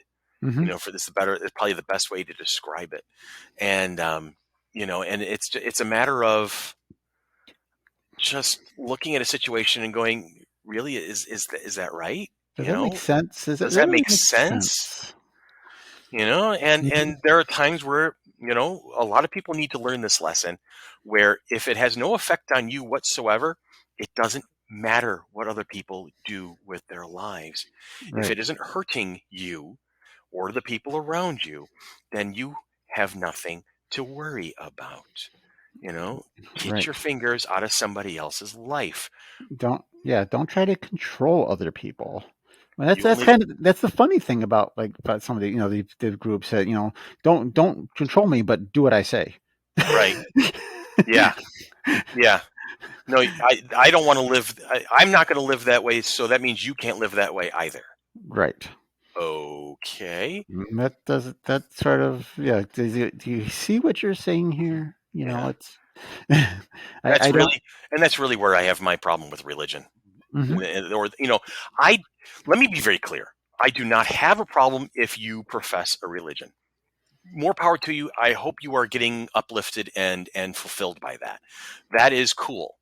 For this, it's probably the best way to describe it. And and it's a matter of just looking at a situation and going, really, is that right? Does that make sense? Does that make sense? And there are times where, a lot of people need to learn this lesson where if it has no effect on you whatsoever, it doesn't matter what other people do with their lives. If it Right. isn't hurting you or the people around you, then you have nothing to worry about. You know, get your Right. fingers out of somebody else's life. Don't try to control other people. Well, You only that's the funny thing about about some of the the groups that don't control me, but do what I say. right. Yeah. Yeah. No, I don't want to live. I'm not going to live that way. So that means you can't live that way either. Right. Okay. That sort of do you see what you're saying here? Yeah. It's I don't. That's really where I have my problem with religion. Hmm. Or, I, let me be very clear. I do not have a problem if you profess a religion. More power to you. I hope you are getting uplifted and fulfilled by that. That is cool.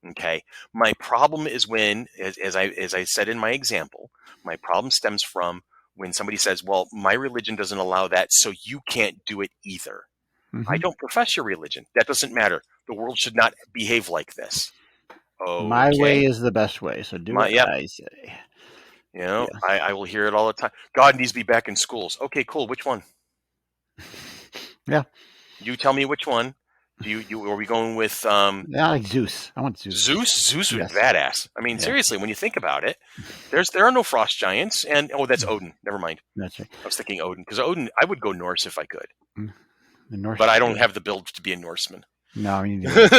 Okay. My problem is when, as I said in my example, my problem stems from when somebody says, "Well, my religion doesn't allow that, so you can't do it either." I Hmm. don't profess your religion. That doesn't matter. The world should not behave like this. My Okay. way is the best way, so do My what Yep. I say. Yeah. I will hear it all the time. God needs to be back in schools. Okay, cool. Which one? Yeah. You tell me which one. Do you are we going with Yeah, like Zeus. I want Zeus. Zeus? Zeus would be Yes. badass. I mean, Yeah. seriously, when you think about it, there are no frost giants, and that's Odin. Never mind. That's right. I was thinking Odin because Odin. I would go Norse if I could, Mm. The North. but I don't Yeah. have the build to be a Norseman. No, me neither.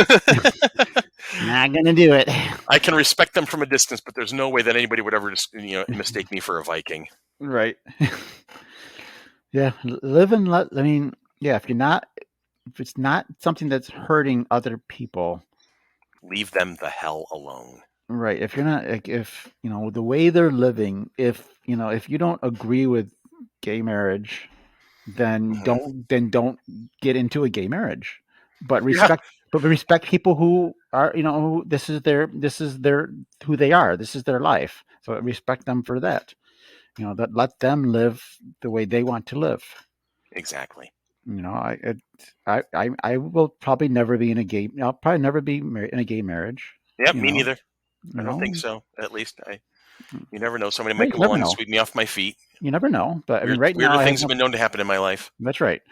Not gonna do it. I can respect them from a distance, but there's no way that anybody would ever just mistake me for a Viking. Right. Yeah. Live and let. I mean, yeah. If it's not something that's hurting other people, Leave them the hell alone. right? If you're not, like, if the way they're living, if you don't agree with gay marriage, Hmm. then don't get into a gay marriage. But Yeah, respect people who are, who this is their who they are. This is their life. So respect them for that. That let them live the way they want to live. exactly. You know, I will probably never be in a gay. I'll probably never be in a gay marriage. Yep, You me know, neither. I you don't think know. so. At least you never know. Somebody Well, might you come never along and know. sweep me off my feet. You never know. But I mean, right now Weirder I have things have no. been known to happen in my life. That's right.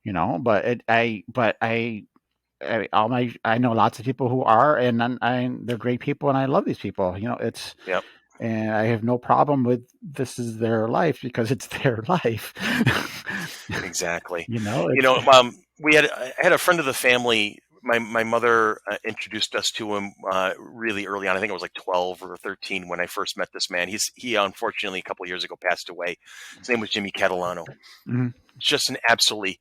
But I know lots of people who are, and they're great people, and I love these people. Yep, And I have no problem with this is their life because it's their life. exactly. It's I had a friend of the family. My mother introduced us to him really early on. I think I was like 12 or 13 when I first met this man. He unfortunately a couple of years ago passed away. His name was Jimmy Catalano. mhm. Just an absolutely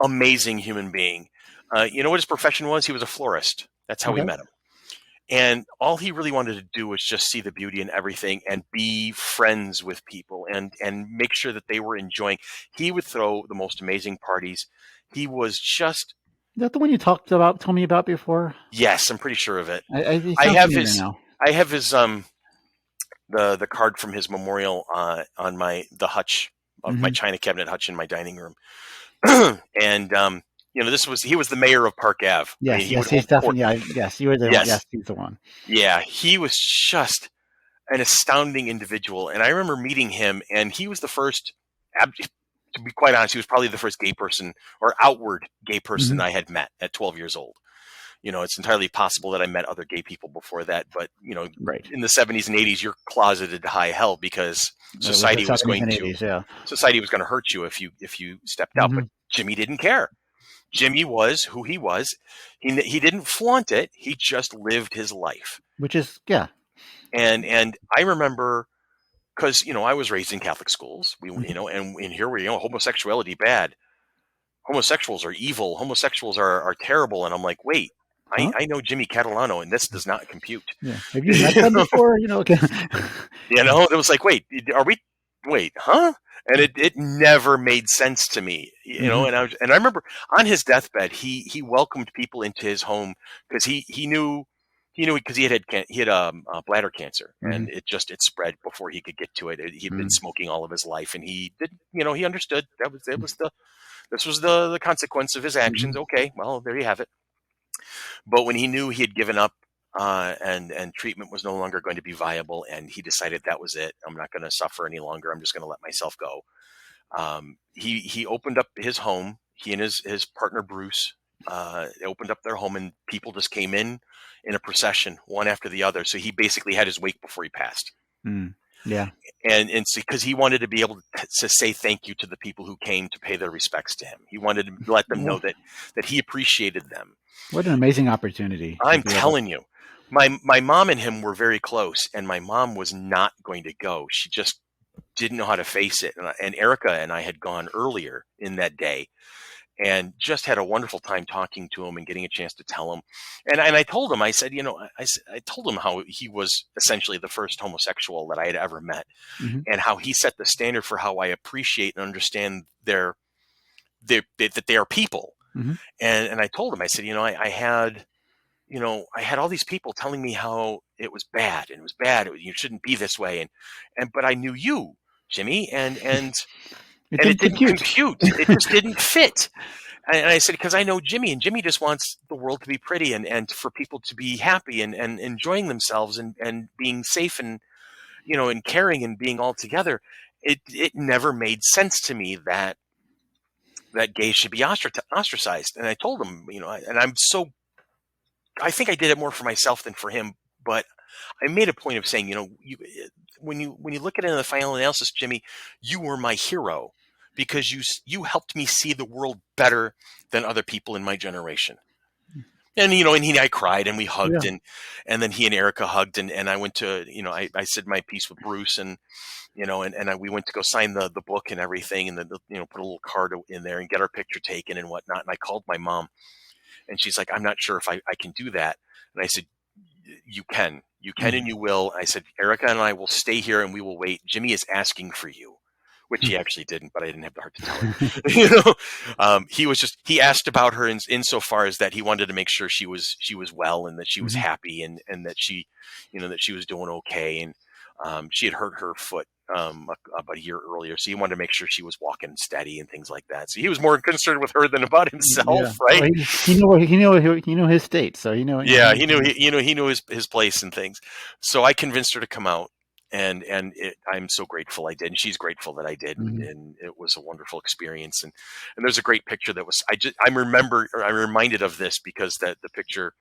amazing human being. You know what his profession was? He was a florist. That's how we Okay. met him. And all he really wanted to do was just see the beauty in everything and be friends with people and make sure that they were enjoying. He would throw the most amazing parties. He was just Is that the one you told me about before? Yes, I'm pretty sure of it. It I sounds have familiar his now. I have his the card from his memorial on the hutch of my Hmm. china cabinet hutch in my dining room. And he was the mayor of Park Ave. I mean, Yes, he would yes, he's hold court. definitely. Yeah, yes, you were the one. Yes. Yes, he's the one. Yeah, he was just an astounding individual. And I remember meeting him, and he was the first, to be quite honest, he was probably the first gay person or outward gay person Hmm. I had met at 12 years old. It's entirely possible that I met other gay people before that, but Right. in the 70s and 80s, you're closeted to high hell because It was the society was '70s going and to '80s. Yeah. hurt you if you stepped out. But Hmm. Jimmy didn't care. Jimmy was who he was. He didn't flaunt it. He just lived his life. Which is, yeah. And I remember because I was raised in Catholic schools. We Mhm. and here we homosexuality bad. Homosexuals are evil. Homosexuals are terrible. And I'm like, wait, Huh? I know Jimmy Catalano, and this does not compute. Yeah. Have you met them before? Okay. It was like, wait, are we? Wait, huh? And it never made sense to me. Hmm. And I remember on his deathbed, he welcomed people into his home because he knew because he had bladder cancer, Hmm. and it spread before he could get to it. He'd been Hmm. smoking all of his life, and he did he understood that was the this was the consequence of his actions. Hmm. Okay, well there you have it. But when he knew he had given up and treatment was no longer going to be viable, and he decided that was it. I'm not going to suffer any longer. I'm just going to let myself go. He opened up his home. He and his partner Bruce they opened up their home, and people just came in a procession, one after the other. So he basically had his wake before he passed. Yeah, and because he wanted to be able to say thank you to the people who came to pay their respects to him. He wanted to let them know that he appreciated them. What an amazing opportunity to I'm be able. telling you, my mom and him were very close, and my mom was not going to go. She just didn't know how to face it. And Erica and I had gone earlier in that day and just had a wonderful time talking to him and getting a chance to tell him. And I told him, I said, I told him how he was essentially the first homosexual that I had ever met, and how he set the standard for how I appreciate and understand that they are people. And I told him, I said, I had all these people telling me how it was bad, and it was bad. You shouldn't be this way. But I knew you, Jimmy, and It it didn't didn't compute. It just didn't fit. And I said, because I know Jimmy, and Jimmy just wants the world to be pretty, and for people to be happy and enjoying themselves and being safe and, and caring and being all together. It never made sense to me that gays should be ostracized. And I told him, and I think I did it more for myself than for him, but I made a point of saying, when you look at it in the final analysis, Jimmy, you were my hero because you helped me see the world better than other people in my generation. And and I cried, and we hugged, and then he and Erica hugged, and I went to, I said my piece with Bruce, and we went to go sign the book and everything, and then put a little card in there and get our picture taken and whatnot. And I called my mom, and she's like, I'm not sure if I can do that. And I said, you can, and you will. I said, Erica and I will stay here and we will wait. Jimmy is asking for you, which he actually didn't, but I didn't have the heart to tell her. He asked about her insofar as that he wanted to make sure she was well, and that she was happy, and that she, that she was doing okay. And she had hurt her foot about a year earlier, so he wanted to make sure she was walking steady and things like that. So he was more concerned with her than about himself, right? Well, he knew his state, so he knew his place and things. So I convinced her to come out, and I'm so grateful I did, and she's grateful that I did, and it was a wonderful experience. And there's a great picture that was I'm reminded of this because the picture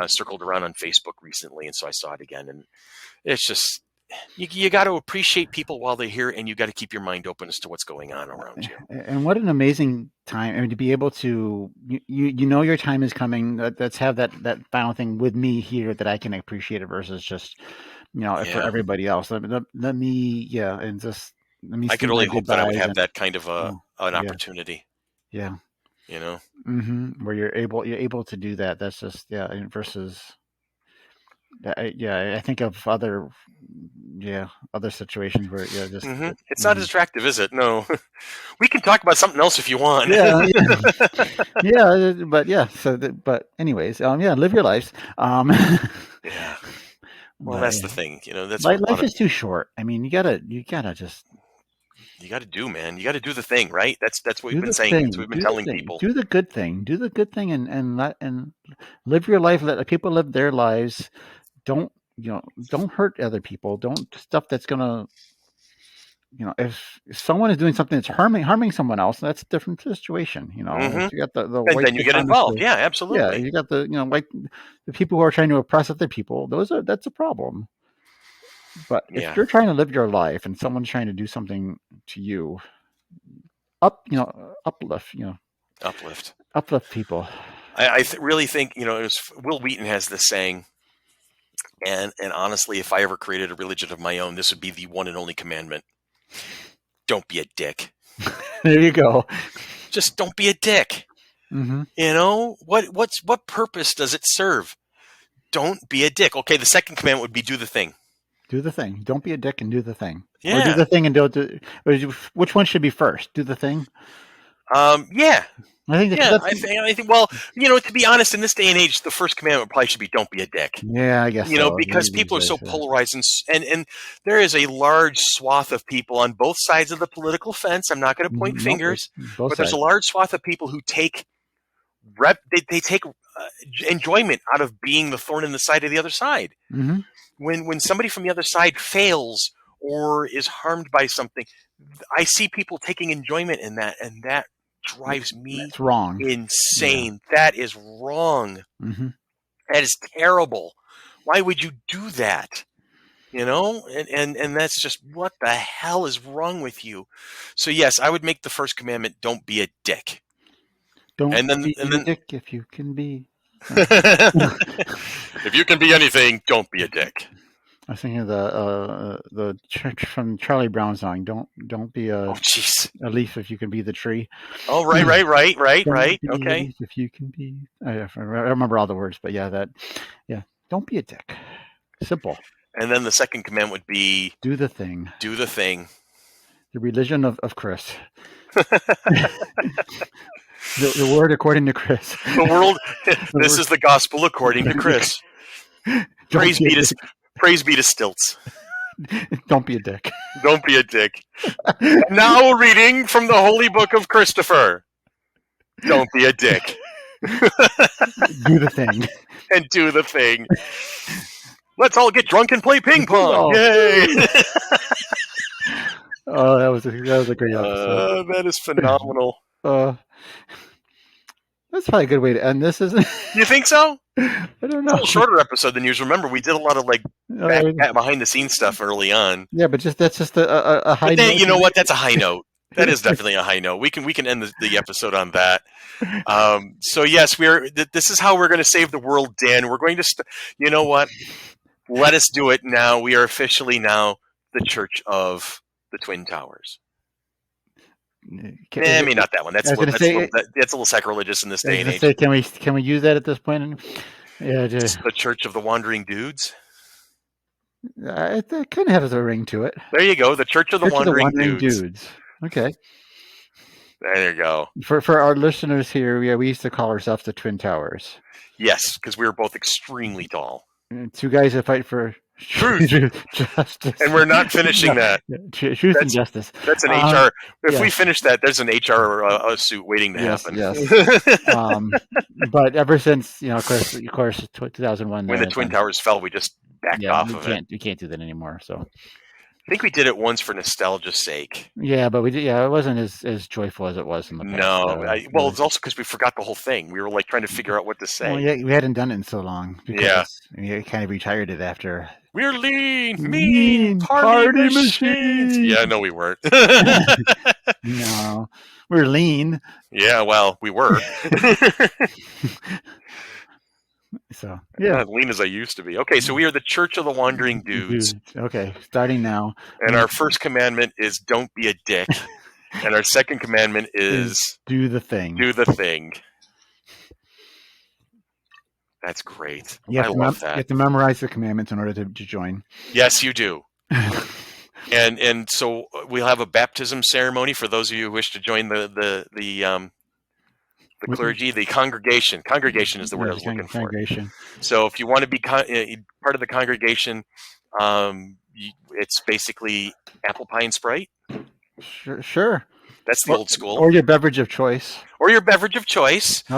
circled around on Facebook recently, and so I saw it again, and it's just. You got to appreciate people while they're here, and you got to keep your mind open as to what's going on around you. And what an amazing time! I mean, to be able to, your time is coming. Let's have that final thing with me here that I can appreciate it versus just, for everybody else. Let me, and just let me. I could only hope that I would have that kind of an opportunity. Yeah. Where you're able to do that. That's just versus. I think of other situations where just it's not as attractive, is it? No. We can talk about something else if you want. But anyways, live your lives. Yeah. Well, that's the thing, that's life is too short. I mean, you gotta just. You got to do, man. You got to do the thing, right? That's what we've been saying. That's what we've been telling people. Do the good thing. Do the good thing, and live your life. Let people live their lives. Don't hurt other people. Don't stuff that's gonna, if someone is doing something that's harming someone else, that's a different situation. You got the and then you get involved. Yeah, absolutely. Yeah, you got the the people who are trying to oppress other people. That's a problem. But if you're trying to live your life and someone's trying to do something to you, uplift people. I really think, Will Wheaton has this saying, and honestly, if I ever created a religion of my own, this would be the one and only commandment. Don't be a dick. There you go. Just don't be a dick. What purpose does it serve? Don't be a dick. Okay, the second commandment would be do the thing. Do the thing. Don't be a dick and do the thing. Yeah. Or do the thing and don't do. Which one should be first? Do the thing. Yeah. I think. Well, to be honest, in this day and age, the first commandment probably should be "Don't be a dick." Yeah, I guess. Because people are so polarized, and there is a large swath of people on both sides of the political fence. I'm not going to point fingers, but there's a large swath of people who take they take enjoyment out of being the thorn in the side of the other side. Mm-hmm. When somebody from the other side fails or is harmed by something, I see people taking enjoyment in that, and that drives me That's wrong. insane. Yeah. That is wrong. Mm-hmm. That is terrible. Why would you do that? And that's just, what the hell is wrong with you? So yes, I would make the first commandment: don't be a dick. Don't be a dick if you can be. If you can be anything, don't be a dick. I was thinking of the church from Charlie Brown song. Don't be a leaf if you can be the tree. Oh, right. Okay. Leaf if you can be. I remember all the words, but yeah, don't be a dick. Simple. And then the second commandment would be, do the thing. Do the thing. The religion of Chris. The word according to Chris. The world. This is the gospel according to Chris. Praise be to stilts. Don't be a dick. Don't be a dick. Now reading from the Holy Book of Christopher. Don't be a dick. Do the thing. And do the thing. Let's all get drunk and play ping pong. Oh. Yay! Oh, that was a great episode. That is phenomenal. That's probably a good way to end this, isn't it? You think so? I don't know. It's a little shorter episode than usual. Remember, we did a lot of behind the scenes stuff early on. Yeah, but that's just a high note. You know what? That's a high note. That is definitely a high note. We can end the episode on that. So yes, this is how we're going to save the world, Dan. We're going to. You know what? Let us do it now. We are officially now the Church of the Twin Towers. Maybe not that one. That's a little sacrilegious in this day and age. Can we use that at this point? Yeah, the Church of the Wandering Dudes. It kind of has a ring to it. There you go. The Church of the Wandering Dudes. Okay. There you go. For our listeners here, we used to call ourselves the Twin Towers. Yes, because we were both extremely tall. Two guys that fight for truth, justice, and we're not finishing that. Truth and justice. That's an HR. If we finish that, there's an HR suit waiting to happen. Yes. But ever since of course, 2001, when the Twin Towers fell, we just backed off of it. We can't do that anymore. So I think we did it once for nostalgia's sake. Yeah, but we did. Yeah, it wasn't as joyful as it was in the past. No, it's also because we forgot the whole thing. We were trying to figure out what to say. Well, yeah, we hadn't done it in so long. Because we kind of retired it after. We're lean, mean, party machines. Yeah, no, we weren't. No, we're lean. Yeah, well, we were. So not lean as I used to be. Okay, so we are the Church of the Wandering Dudes. Okay, starting now. And our first commandment is don't be a dick. And our second commandment is do the thing. Do the thing. That's great. I love that. You have to memorize the commandments in order to join. Yes, you do. And so we'll have a baptism ceremony for those of you who wish to join the clergy, the congregation. Congregation is the word I was looking for. So if you want to be part of the congregation, it's basically apple pie and Sprite. Sure. That's the old school. Or your beverage of choice. How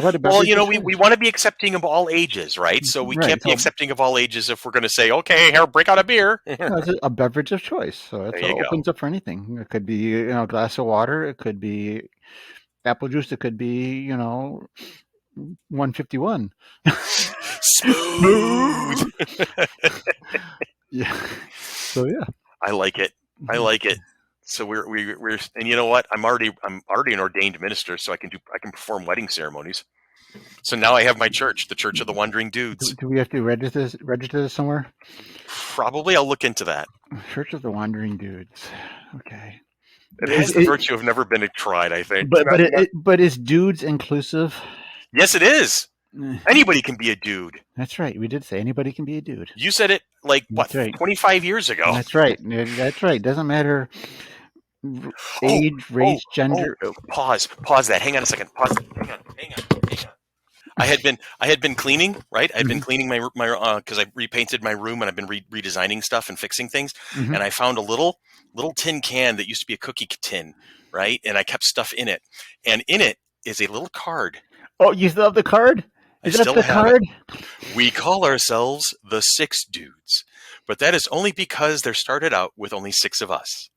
about a beverage we want to be accepting of all ages, right? So we can't be accepting of all ages if we're going to say, okay, here, break out a beer. It's a beverage of choice. So it opens up for anything. It could be a glass of water. It could be apple juice. It could be 151. Smooth. Yeah. So yeah. I like it. So we're and you know what? I'm already an ordained minister, so I can perform wedding ceremonies. So now I have my church, the Church of the Wandering Dudes. Do we have to register this somewhere? Probably. I'll look into that. Church of the Wandering Dudes. Okay. It has the virtue of never been tried, I think. But is dudes inclusive? Yes, it is. Anybody can be a dude. That's right. We did say anybody can be a dude. You said it 25 years ago. That's right. Doesn't matter age, race, gender. Pause that. Hang on a second. Hang on. I had been cleaning, right? I'd been cleaning my because I repainted my room and I've been redesigning stuff and fixing things. And I found a little tin can that used to be a cookie tin, right? And I kept stuff in it. And in it is a little card. Oh, you still have the card? Is that the card? We call ourselves the Six Dudes, but that is only because there started out with only 6 of us.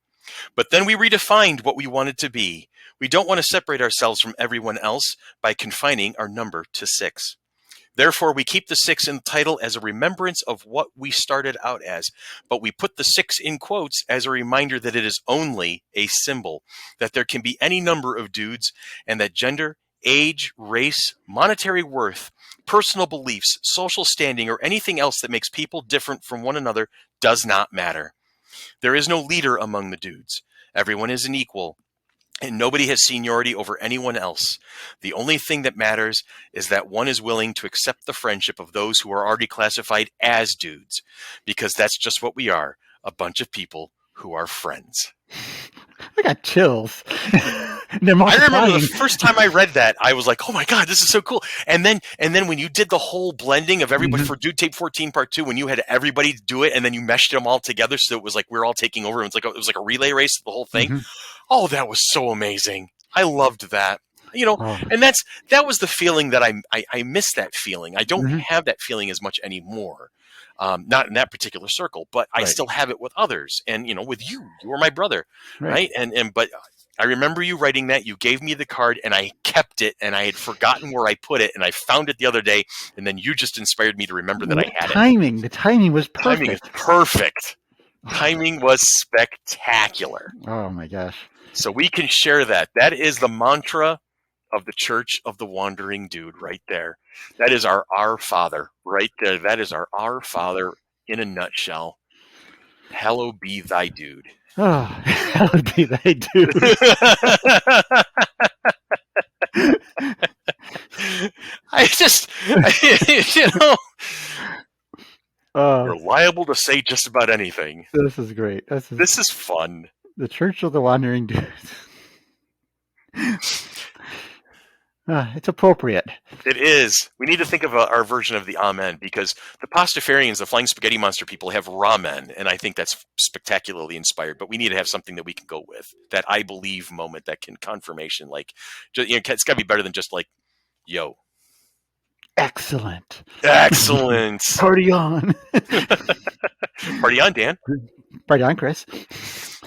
But then we redefined what we wanted to be. We don't want to separate ourselves from everyone else by confining our number to 6. Therefore, we keep the 6 in the title as a remembrance of what we started out as, but we put the 6 in quotes as a reminder that it is only a symbol, that there can be any number of dudes, and that gender, age, race, monetary worth, personal beliefs, social standing, or anything else that makes people different from one another does not matter. There is no leader among the dudes. Everyone is an equal, and nobody has seniority over anyone else. The only thing that matters is that one is willing to accept the friendship of those who are already classified as dudes, because that's just what we are, a bunch of people who are friends. I got chills. I remember the first time I read that, I was like, oh my God, this is so cool. And then when you did the whole blending of everybody for Dude Tape 14 Part 2, when you had everybody do it and then you meshed them all together so it was like we were all taking over. It was like a relay race, the whole thing. Oh, that was so amazing. I loved that. And that was the feeling that I miss that feeling. I don't have that feeling as much anymore. Not in that particular circle, but I still have it with others. And, with you were my brother. Right. But I remember you writing that. You gave me the card and I kept it and I had forgotten where I put it. And I found it the other day. And then you just inspired me to remember that I had it. The timing was perfect. Timing is perfect. Timing was spectacular. Oh my gosh. So we can share that. That is the mantra of the Church of the Wandering Dude right there. That is our Father right there. That is our Father in a nutshell. Hallowed be thy dude. Oh, hallowed be thy dude. You're liable to say just about anything. This is great. This is fun. The Church of the Wandering Dude. It's appropriate. It is. We need to think of our version of the Amen, because the Pastafarians, the Flying Spaghetti Monster people, have Ramen, and I think that's spectacularly inspired. But we need to have something that we can go with, that I believe moment, that can confirmation. Like, it's got to be better than just like, yo. Excellent. Party on. Party on, Dan. Party on, Chris.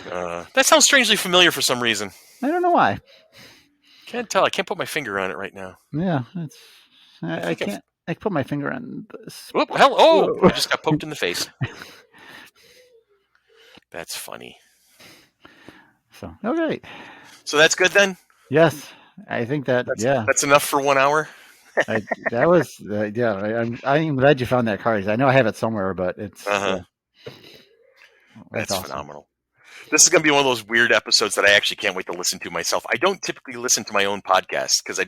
That sounds strangely familiar for some reason. I don't know why. Can't tell. I can't put my finger on it right now. Yeah, I can't. I can put my finger on this. Whoop, hell! Oh, I just got poked in the face. That's funny. So okay. So that's good then. Yes, I think that. That's enough for 1 hour. That was I'm glad you found that card. I know I have it somewhere, but it's that's awesome. Phenomenal. This is going to be one of those weird episodes that I actually can't wait to listen to myself. I don't typically listen to my own podcast because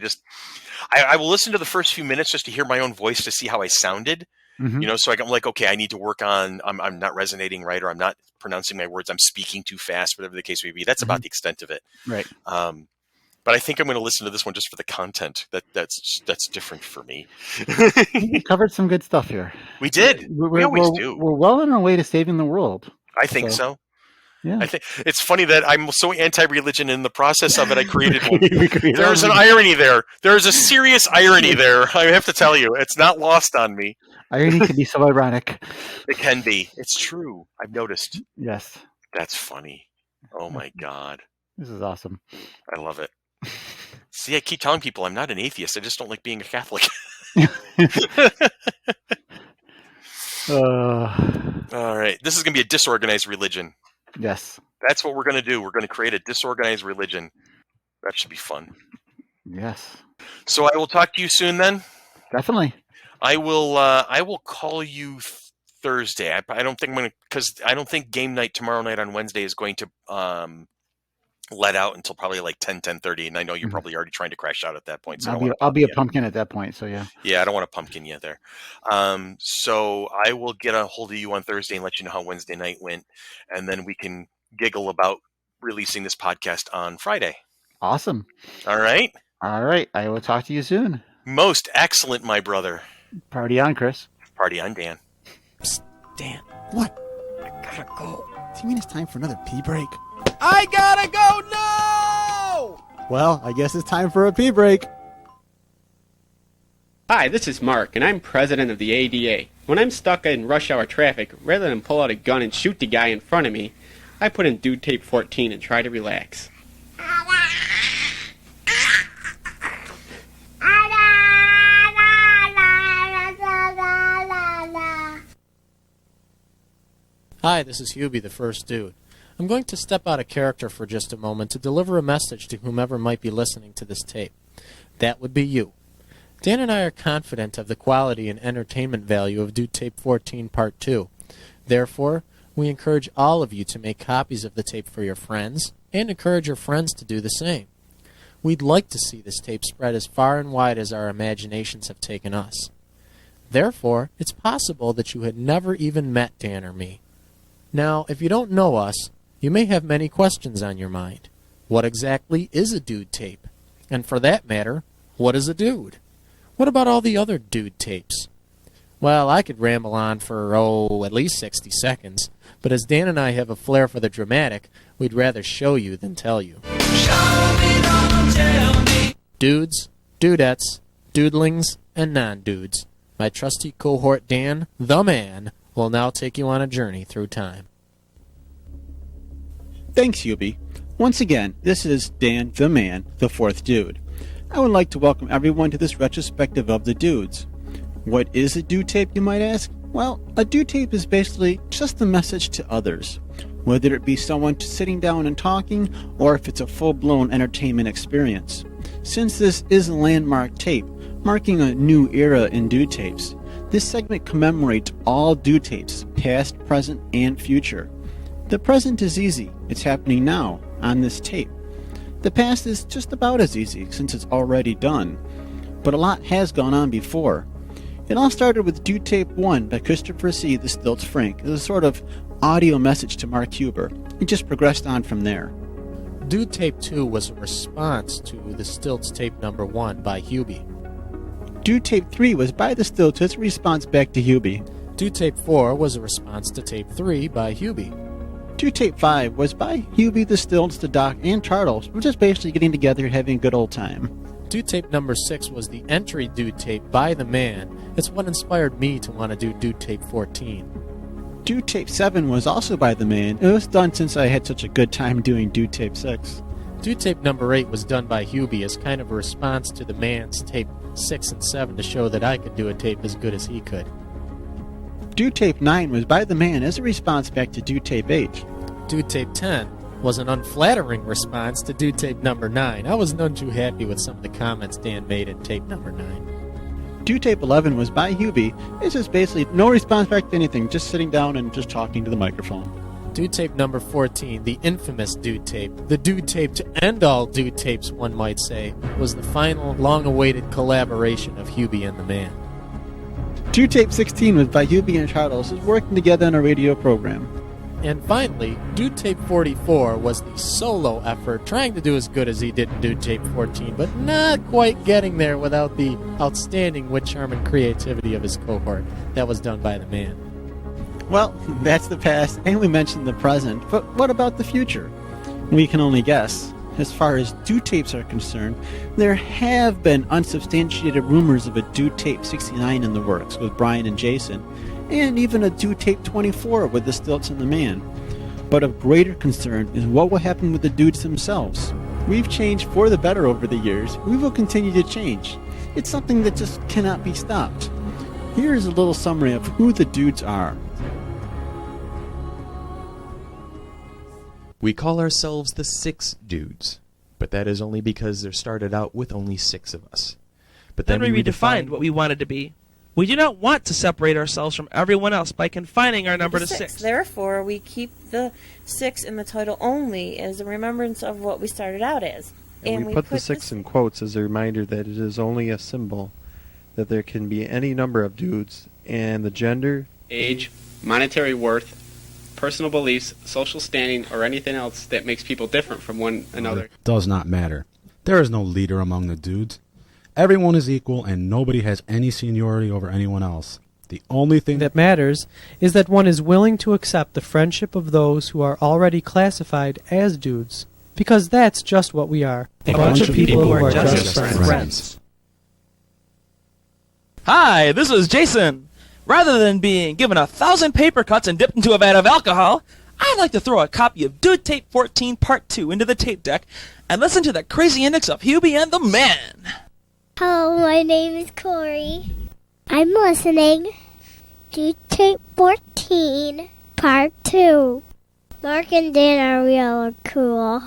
I will listen to the first few minutes just to hear my own voice to see how I sounded. So I'm like, okay, I need to work on, I'm not resonating right, or I'm not pronouncing my words. I'm speaking too fast, whatever the case may be. That's about the extent of it. Right. But I think I'm going to listen to this one just for the content. That's different for me. We covered some good stuff here. We did. We always do. We're well on our way to saving the world. I think so. Yeah. I think it's funny that I'm so anti-religion. In the process of it, I created one. There's an irony there. There's a serious irony there. I have to tell you, it's not lost on me. Irony can be so ironic. It can be. It's true. I've noticed. Yes. That's funny. Oh my God. This is awesome. I love it. See, I keep telling people I'm not an atheist. I just don't like being a Catholic. All right. This is going to be a disorganized religion. Yes. That's what we're going to do. We're going to create a disorganized religion. That should be fun. Yes. So I will talk to you soon then. Definitely. I will call you Thursday. I don't think I'm going to, because I don't think game night tomorrow night on Wednesday is going to let out until probably like 10:30, and I know you're probably already trying to crash out at that point. So I'll be a pumpkin at that point. So yeah. Yeah, I don't want to pumpkin you there. So I will get a hold of you on Thursday and let you know how Wednesday night went, and then we can giggle about releasing this podcast on Friday. Awesome. All right. All right. I will talk to you soon. Most excellent, my brother. Party on, Chris. Party on, Dan. Psst, Dan. What? I gotta go. Do you mean it's time for another pee break? I gotta go now! Well, I guess it's time for a pee break. Hi, this is Mark, and I'm president of the ADA. When I'm stuck in rush hour traffic, rather than pull out a gun and shoot the guy in front of me, I put in Dude Tape 14 and try to relax. Hi, this is Hubie, the first dude. I'm going to step out of character for just a moment to deliver a message to whomever might be listening to this tape. That would be you. Dan and I are confident of the quality and entertainment value of Dude Tape 14 Part 2. Therefore, we encourage all of you to make copies of the tape for your friends, and encourage your friends to do the same. We'd like to see this tape spread as far and wide as our imaginations have taken us. Therefore, it's possible that you had never even met Dan or me. Now, if you don't know us, you may have many questions on your mind. What exactly is a dude tape? And for that matter, what is a dude? What about all the other dude tapes? Well, I could ramble on for, at least 60 seconds, but as Dan and I have a flair for the dramatic, we'd rather show you than tell you. Show me, don't tell me. Dudes, dudettes, doodlings, and non-dudes. My trusty cohort Dan, the man, will now take you on a journey through time. Thanks, Hubie. Once again, this is Dan, the man, the fourth dude. I would like to welcome everyone to this retrospective of the dudes. What is a dude tape, you might ask? Well, a dude tape is basically just a message to others, whether it be someone sitting down and talking, or if it's a full-blown entertainment experience. Since this is a landmark tape, marking a new era in dude tapes, this segment commemorates all dude tapes, past, present, and future. The present is easy. It's happening now, on this tape. The past is just about as easy, since it's already done. But a lot has gone on before. It all started with Dude Tape 1 by Christopher C. The Stilts Frank. It was a sort of audio message to Mark Huber. It just progressed on from there. Dude Tape 2 was a response to the Stilts Tape number 1 by Hubie. Dude Tape 3 was by the Stilts as a response back to Hubie. Dude Tape 4 was a response to Tape 3 by Hubie. Dude Tape 5 was by Hubie, the Stilts, the Doc, and Charles. We're just basically getting together and having a good old time. Dude Tape number 6 was the entry Dude Tape by the man. It's what inspired me to want to do Dude Tape 14. Dude Tape 7 was also by the man. It was done since I had such a good time doing Dude Tape 6. Dude Tape number 8 was done by Hubie as kind of a response to the man's Tape 6 and 7 to show that I could do a tape as good as he could. Dude Tape 9 was by the man as a response back to Dude Tape 8. Dude Tape 10 was an unflattering response to Dude Tape number 9. I was none too happy with some of the comments Dan made in Tape number 9. Dude Tape 11 was by Hubie. It's just basically no response back to anything, just sitting down and just talking to the microphone. Dude Tape number 14, the infamous Dude Tape, the Dude Tape to end all Dude Tapes, one might say, was the final, long-awaited collaboration of Hubie and the man. Dude Tape 16 was by Hubie and Charles, working together on a radio program. And finally, Dude Tape 44 was the solo effort, trying to do as good as he did in Dude Tape 14, but not quite getting there without the outstanding wit, charm, and creativity of his cohort. That was done by the man. Well, that's the past, and we mentioned the present, but what about the future? We can only guess. As far as Dude Tapes are concerned, there have been unsubstantiated rumors of a Dude Tape 69 in the works with Brian and Jason, and even a Dude Tape 24 with the Stilts and the man. But of greater concern is what will happen with the dudes themselves. We've changed for the better over the years. We will continue to change. It's something that just cannot be stopped. Here is a little summary of who the dudes are. We call ourselves the 6 Dudes, but that is only because there started out with only 6 of us. But then we redefined what we wanted to be. We do not want to separate ourselves from everyone else by confining our number to 6. Therefore, we keep the 6 in the title only as a remembrance of what we started out as. And we put the 6 in quotes as a reminder that it is only a symbol, that there can be any number of dudes, and the gender, age, monetary worth, personal beliefs, social standing, or anything else that makes people different from one another. It does not matter. There is no leader among the dudes. Everyone is equal, and nobody has any seniority over anyone else. The only thing that matters is that one is willing to accept the friendship of those who are already classified as dudes. Because that's just what we are. A bunch of people who are just friends. Hi, this is Jason. Rather than being given 1,000 paper cuts and dipped into a vat of alcohol, I'd like to throw a copy of Dude Tape 14 Part 2 into the tape deck and listen to the crazy antics of Hubie and the Man. Hello, my name is Corey. I'm listening to Tape 14 Part 2. Mark and Dan are real cool.